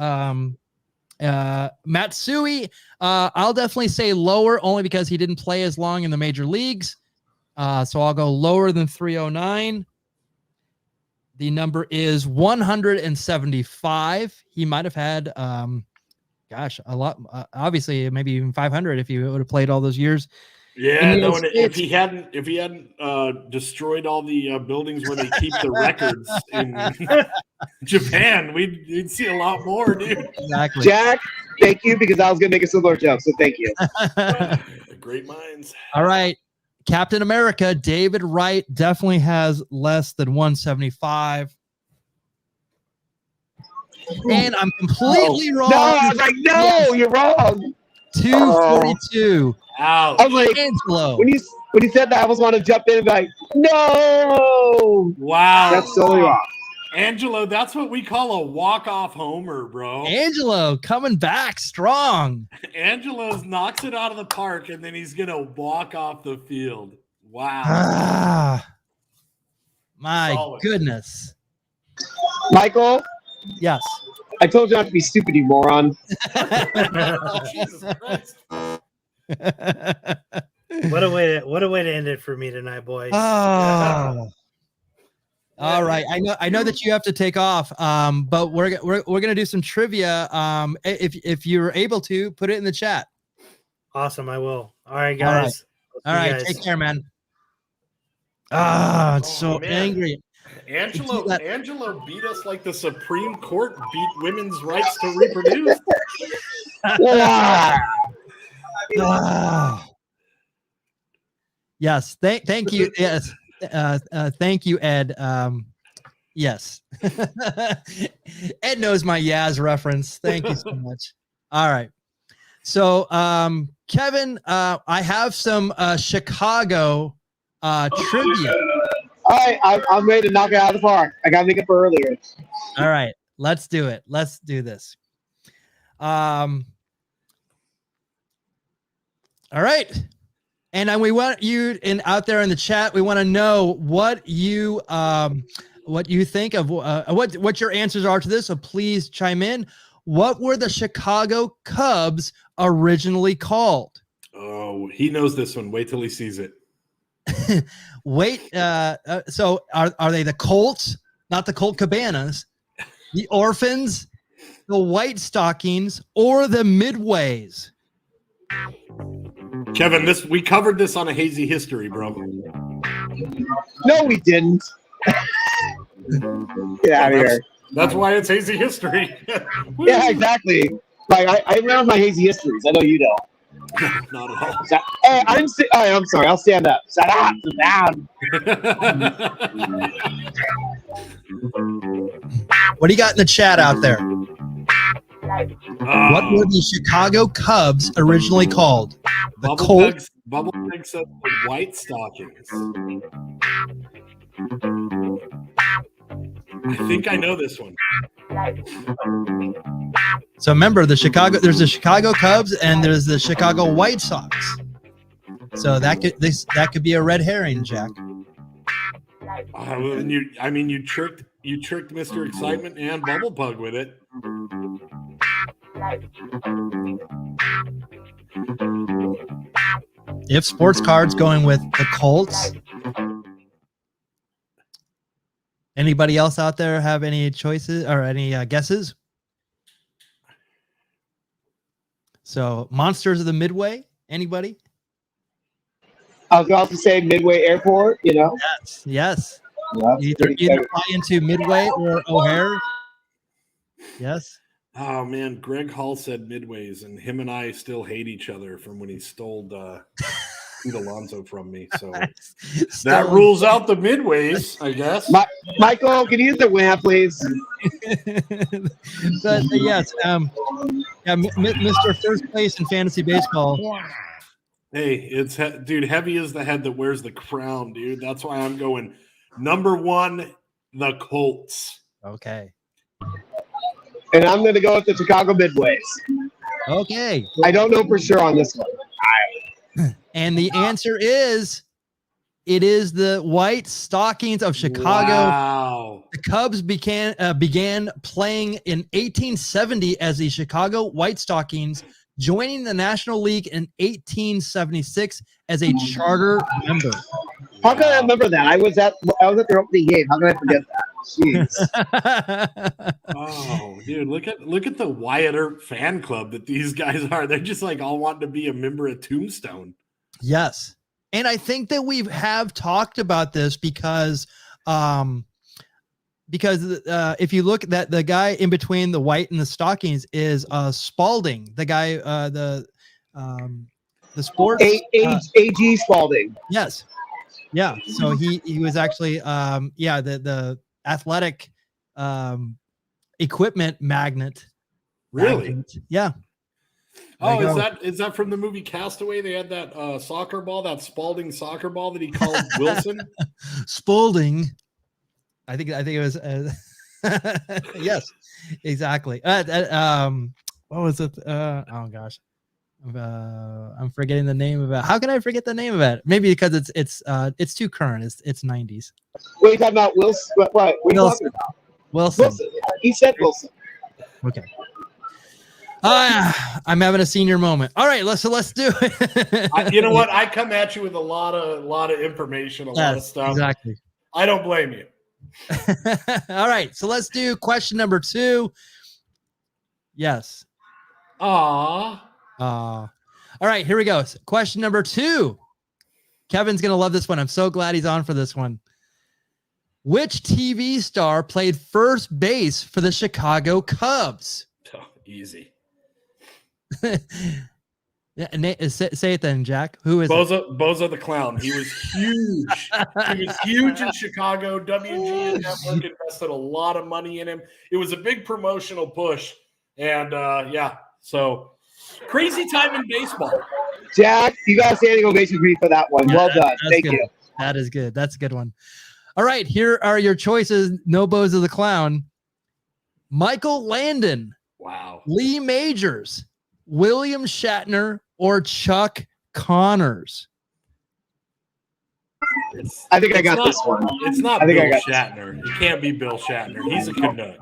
Matsui, I'll definitely say lower, only because he didn't play as long in the major leagues. So I'll go lower than 309. The number is 175. He might have had, a lot. Obviously, maybe even 500 if he would have played all those years. Yeah, no. And if he hadn't destroyed all the buildings where they keep the records in Japan, we'd see a lot more, dude. Exactly. Jack, thank you, because I was going to make a similar joke, so thank you. Great minds. All right. Captain America, David Wright, definitely has less than 175. And I'm completely wrong. No, I was like, no, Yes. you're wrong. 242. Ouch. I was like, Angelo. when you said that, I was want to jump in and be like, no. Wow. That's totally wrong. Angelo, that's what we call a walk-off homer, bro. Angelo coming back strong. Angelo knocks it out of the park, and then he's going to walk off the field. Wow. My Solid. goodness. Michael, Yes. I told you not to be stupid, you moron. Jesus Christ. What a way to end it for me tonight, boys. Oh. All right. I know that you have to take off. But we're gonna do some trivia. If you're able to, put it in the chat. Awesome, I will. All right, guys. All right. Take care, man. I'm so man. angry. Angelo beat us like the Supreme Court beat women's rights to reproduce. Yes. Thank you. Yes. Thank you, Ed. Yes. Ed knows my Yaz reference. Thank you so much. All right. So, Kevin, I have some Chicago trivia. All right, I'm ready to knock it out of the park. I got to make it for earlier. All right, let's do it. Let's do this. All right. And then we want you out there in the chat. We want to know what you think of what your answers are to this. So please chime in. What were the Chicago Cubs originally called? Oh, he knows this one. Wait till he sees it. Wait. So are they the Colts? Not the Colt Cabanas, the Orphans, the White Stockings, or the Midways? Kevin, we covered this on a Hazy History, bro. No, we didn't. Get out of here. That's why it's Hazy History. Yeah, exactly. Like I remember my Hazy Histories. I know you don't. Not at all. Hey, I'm sorry. I'll stand up. Shut up. Sit down. What do you got in the chat out there? What were the Chicago Cubs originally called? The Colts. Bubble Peg said the White Stockings. I think I know this one. So remember, there's the Chicago Cubs and there's the Chicago White Sox. So that could be a red herring, Jack. You tricked Mr. Excitement and Bubble Pug with it. If Sports Cards going with the Colts. Anybody else out there have any choices or any guesses? So, Monsters of the Midway. Anybody? I was about to say Midway Airport, you know. Yes. Yeah, that's Either pretty good. fly into Midway or O'Hare. Yes. Oh man, Greg Hall said Midways, and him and I still hate each other from when he stole Pete Alonso from me. So that rules out the Midways, I guess. Michael, can you use the WAM, please? But yes, Mr. First Place in fantasy baseball. Hey, it's dude. Heavy is the head that wears the crown, dude. That's why I'm going number 1, the Colts. Okay. And I'm going to go with the Chicago Midways. Okay. I don't know for sure on this one. And the answer is, it is the White Stockings of Chicago. Wow. The Cubs began playing in 1870 as the Chicago White Stockings, joining the National League in 1876 as a charter member. How can I remember that? I was at their opening game. How can I forget that? Jeez. Oh, dude, look at the Wyatt Earp fan club that these guys are. They're just like all wanting to be a member of Tombstone. Yes. And I think that we have talked about this because if you look at the guy in between the white and the stockings is Spalding, the guy, the sports AG Spalding. Yes. Yeah. So he was actually, the athletic equipment magnate. Really? Yeah. Oh, is that from the movie Castaway? They had that soccer ball, that Spalding soccer ball that he called Wilson. Spalding. I think it was. Yes, exactly. What was it? Oh gosh, I'm forgetting the name of it. How can I forget the name of it? Maybe because it's too current. It's 90s. What are you talking about, Wilson? What are you talking about? Wilson. He said Wilson. Okay. I'm having a senior moment. All right, let's do it. You know what? I come at you with a lot of information, a lot of stuff. Exactly. I don't blame you. All right, so let's do question number 2. Yes. All right, here we go. Question number 2. Kevin's gonna love this one. I'm so glad he's on for this one. Which TV star played first base for the Chicago Cubs? Oh, easy. Say it then, Jack. Who is Bozo the Clown. He was huge. He was huge in Chicago. WG Network invested a lot of money in him. It was a big promotional push. And so crazy time in baseball. Jack, you got a standing ovation for that one. Well done. Thank you. That is good. That's a good one. All right, here are your choices. No Bozo the Clown. Michael Landon. Wow. Lee Majors, William Shatner, or Chuck Connors? I think I got this one. It's not Bill Shatner. It can't be Bill Shatner. He's a Canuck.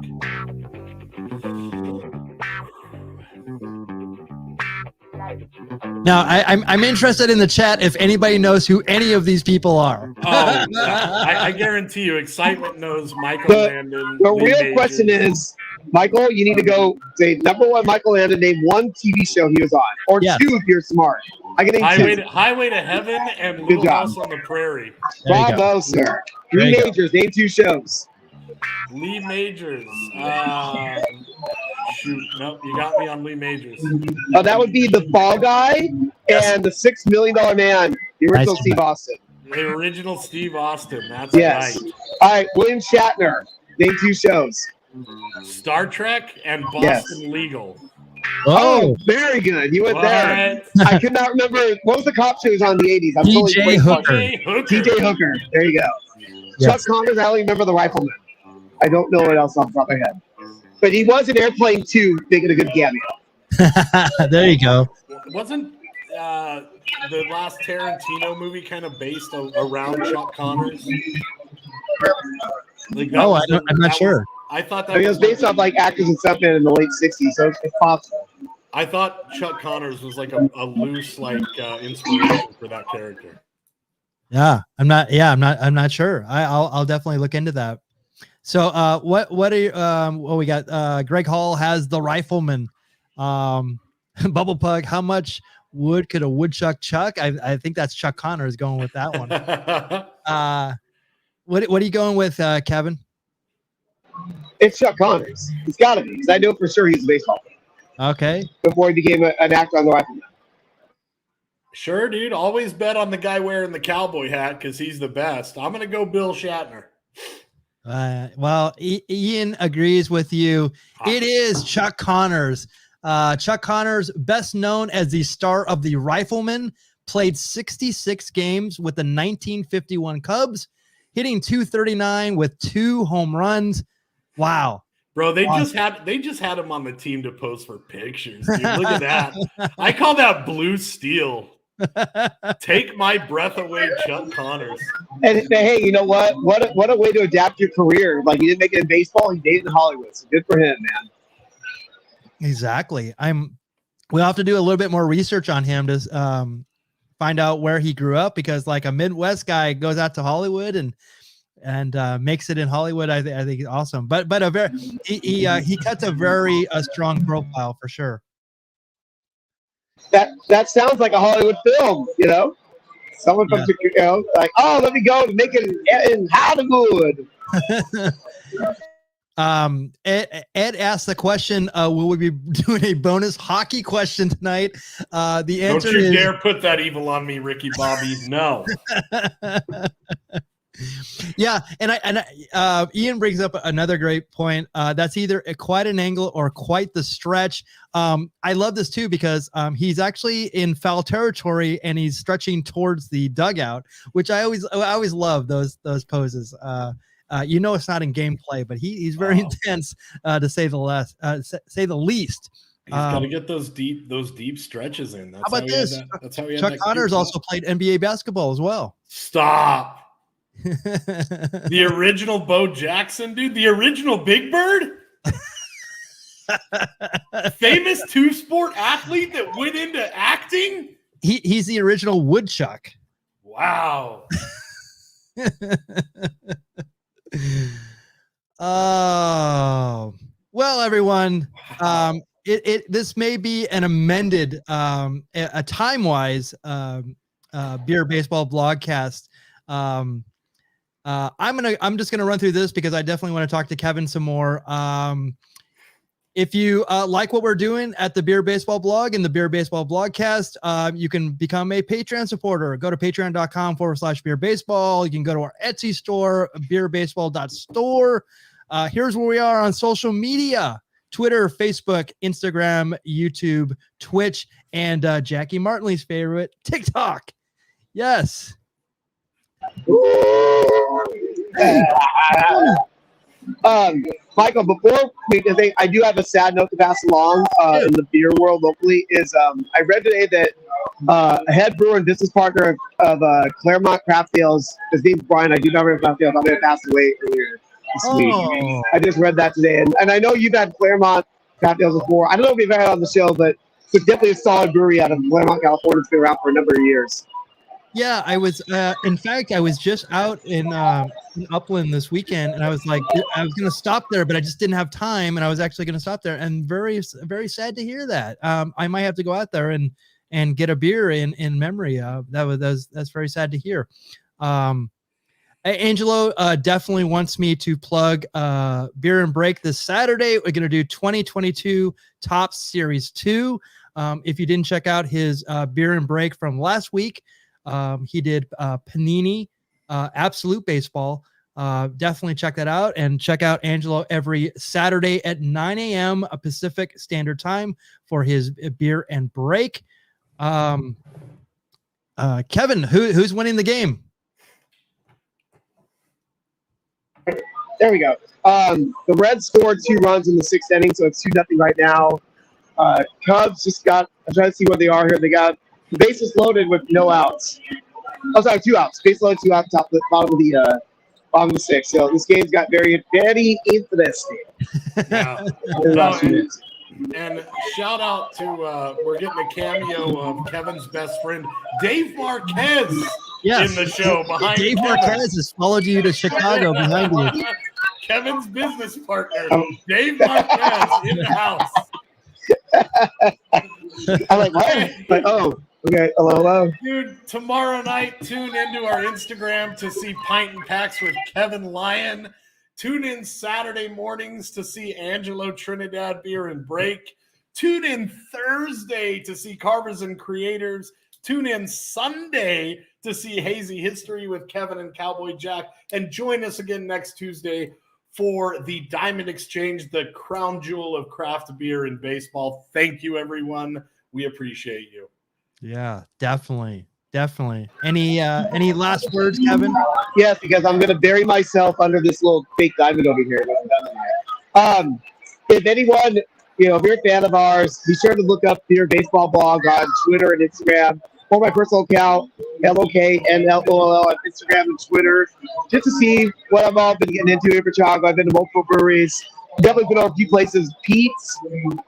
Now, I'm interested in the chat if anybody knows who any of these people are. Oh, I guarantee you, Excitement knows Michael Landon. The real question is, Michael, you need to go say number 1, Michael Landon, name 1 TV show he was on, or 2 if you're smart. I can name 2. Highway to Heaven and Little House on the Prairie. Bravo, sir. Lee Majors, name 2 shows. Lee Majors. Shoot, nope, you got me on Lee Majors. Oh, that would be the Fall Guy and the $6 Million Man, the original Steve Austin. The original Steve Austin. That's right. All right, William Shatner, name 2 shows. Star Trek and Boston Legal. Oh, very good. You went there. I could not remember. What was the cop show he was on in the 80s? I'm TJ Hooker. TJ Hooker. There you go. Yes. Chuck Connors, I only remember the Rifleman. I don't know what else off the top of my head. But he was in Airplane 2 making a good cameo. There you go. Wasn't the last Tarantino movie kind of based around Chuck Connors? Like I'm not sure. I thought that it was based off like actors and stuff in the late 60s, so it's possible. I thought Chuck Connors was like a loose inspiration for that character. Yeah, I'm not sure. I'll definitely look into that. So what are you we got Greg Hall has the Rifleman. Bubble Pug, how much wood could a woodchuck chuck? I think that's Chuck Connors going with that one. What are you going with, Kevin? It's Chuck Connors. It's got to be, because I know for sure he's a baseball player. Okay. Before he became an actor on the Rifleman. Sure, dude. Always bet on the guy wearing the cowboy hat because he's the best. I'm going to go Bill Shatner. Well, Ian agrees with you. It is Chuck Connors. Chuck Connors, best known as the star of the Rifleman, played 66 games with the 1951 Cubs, hitting .239 with 2 home runs. Wow. Bro, they just had him on the team to pose for pictures, dude. Look at that. I call that blue steel. Take my breath away, Chuck Connors. And hey, you know what? What a way to adapt your career. Like, he didn't make it in baseball, he made it in Hollywood. So good for him, man. Exactly. We'll have to do a little bit more research on him to find out where he grew up, because like a Midwest guy goes out to Hollywood and makes it in Hollywood. I think it's awesome. But he cuts a very strong profile for sure. That sounds like a Hollywood film, you know. Someone from like, oh, let me go and make it in Hollywood. Ed asked the question, will we be doing a bonus hockey question tonight? The answer Don't you is, dare put that evil on me, Ricky Bobby. No. Yeah, and Ian brings up another great point. That's either quite an angle or quite the stretch. I love this too, because he's actually in foul territory and he's stretching towards the dugout, which I always love those poses. It's not in gameplay, but he's very intense, to say the least. He's got to get those deep stretches in. That's how about this? That's how he Chuck Connors also played NBA basketball as well. Stop. The original Bo Jackson, dude. The original Big Bird. Famous 2-sport athlete that went into acting. He's the original woodchuck. Wow. Oh, well, everyone, this may be an amended, a time-wise Beer Baseball Blogcast. I'm just gonna run through this because I definitely want to talk to Kevin some more. If you like what we're doing at the Beer Baseball Blog and the Beer Baseball Blogcast, you can become a Patreon supporter. Go to patreon.com/Beer Baseball. You can go to our Etsy store, beerbaseball.store. Here's where we are on social media: Twitter, Facebook, Instagram, YouTube, Twitch, and Jackie Martinley's favorite, TikTok. Yes. Michael, before we I do have a sad note to pass along in the beer world locally. I read today that a head brewer and business partner of Claremont Craft Ales, his name's Brian. I do not remember Craft Ales. I'm going to pass away earlier this week. I just read that today, and I know you've had Claremont Craft Ales before. I don't know if you've had it on the show, but it's definitely a solid brewery out of Claremont, California. It's been around for a number of years. Yeah, I was. In fact, I was just out in Upland this weekend, and I was like, I was going to stop there, but I just didn't have time, and I was actually going to stop there. And very, very sad to hear that. I might have to go out there and get a beer in memory. That's very sad to hear. Angelo definitely wants me to plug Beer and Break this Saturday. We're going to do 2022 Topps Series 2. If you didn't check out his Beer and Break from last week, he did Panini Absolute Baseball. Definitely check that out, and check out Angelo every Saturday at 9 a.m. Pacific Standard Time for his Beer and Break. Kevin, who's winning the game? There we go. The Reds scored 2 runs in the 6th inning, so it's 2-0 right now. Cubs just got, I'm trying to see what they are here. They got the bases loaded with no outs. Oh, sorry, 2 outs. Base loaded, 2 outs, bottom of the 6th. So this game's got very, very interesting. Yeah. And shout out to, we're getting a cameo of Kevin's best friend, Dave Marquez, in the show behind Dave Kevin. Marquez has followed you to Chicago behind you. Kevin's business partner, Dave Marquez, in the house. I'm like, what? Like, oh, okay. Hello. Dude, tomorrow night, tune into our Instagram to see Pint and Packs with Kevin Lyon. Tune in Saturday mornings to see Angelo, Trinidad Beer and Break. Tune in Thursday to see Carvers and Creators. Tune in Sunday to see Hazy History with Kevin and Cowboy Jack. And join us again next Tuesday for the Diamond Exchange, the crown jewel of craft beer and baseball. Thank you, everyone. We appreciate you. Yeah, definitely. Any last words, Kevin? Yes, because I'm going to bury myself under this little fake diamond over here. If anyone, if you're a fan of ours, be sure to look up Beer Baseball Blog on Twitter and Instagram, or my personal account, LOKNLOLL on Instagram and Twitter, just to see what I've all been getting into here for Chicago. I've been to multiple breweries. Definitely been to a few places. Pete's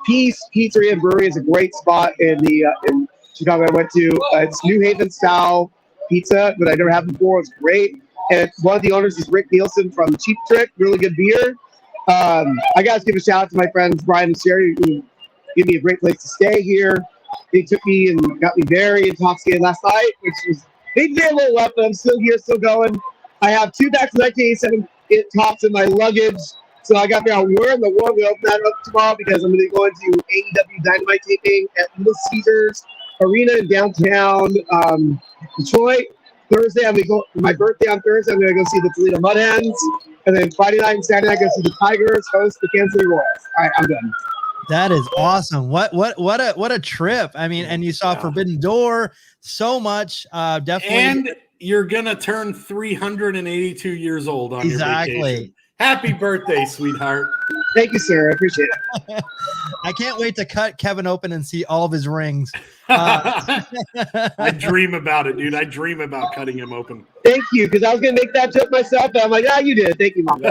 Pizzeria and Brewery is a great spot in Chicago. I went to it's New Haven style pizza that I never had before. It's great. And one of the owners is Rick Nielsen from Cheap Trick. Really good beer. I got to give a shout out to my friends Brian and Sherry, who gave me a great place to stay here. They took me and got me very intoxicated last night, which was made me a little rough, but I'm still here, still going. I have 2 bags of 1987 tops in my luggage. So I got to figure out where in the world we open that up tomorrow, because I'm going to go into AEW Dynamite taping at Little Caesars Arena in downtown Detroit. Thursday, I'm going to go for my birthday on Thursday. I'm going to go see the Toledo Mud Hens. And then Friday night and Saturday, I go see the Tigers host the Kansas City Royals. All right, I'm done. That is awesome. What a trip. I mean, and you saw Forbidden Door so much. Definitely. And you're going to turn 382 years old on your vacation. Happy birthday, sweetheart. Thank you, sir. I appreciate it. I can't wait to cut Kevin open and see all of his rings. I dream about it, dude. I dream about cutting him open. Thank you, because I was going to make that joke myself, but I'm like, you did it. Thank you, Mom.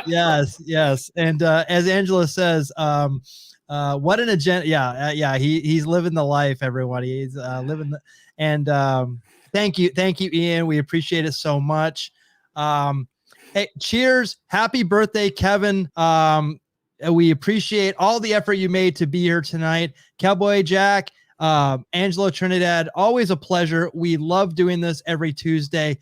Yes. And as Angelo says, what an agenda. Yeah. He's living the life, everyone. He's living the, and thank you, Ian. We appreciate it so much. Hey, cheers. Happy birthday, Kevin. We appreciate all the effort you made to be here tonight. Cowboy Jack, Angelo, Trinidad, always a pleasure. We love doing this every Tuesday.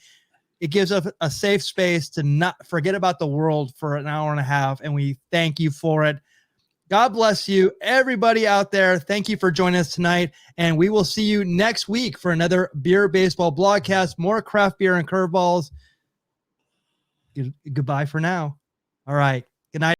It gives us a safe space to not forget about the world for an hour and a half, and we thank you for it. God bless you, everybody out there. Thank you for joining us tonight, and we will see you next week for another Beer Baseball Blogcast, more craft beer and curveballs. Goodbye for now. All right. Good night.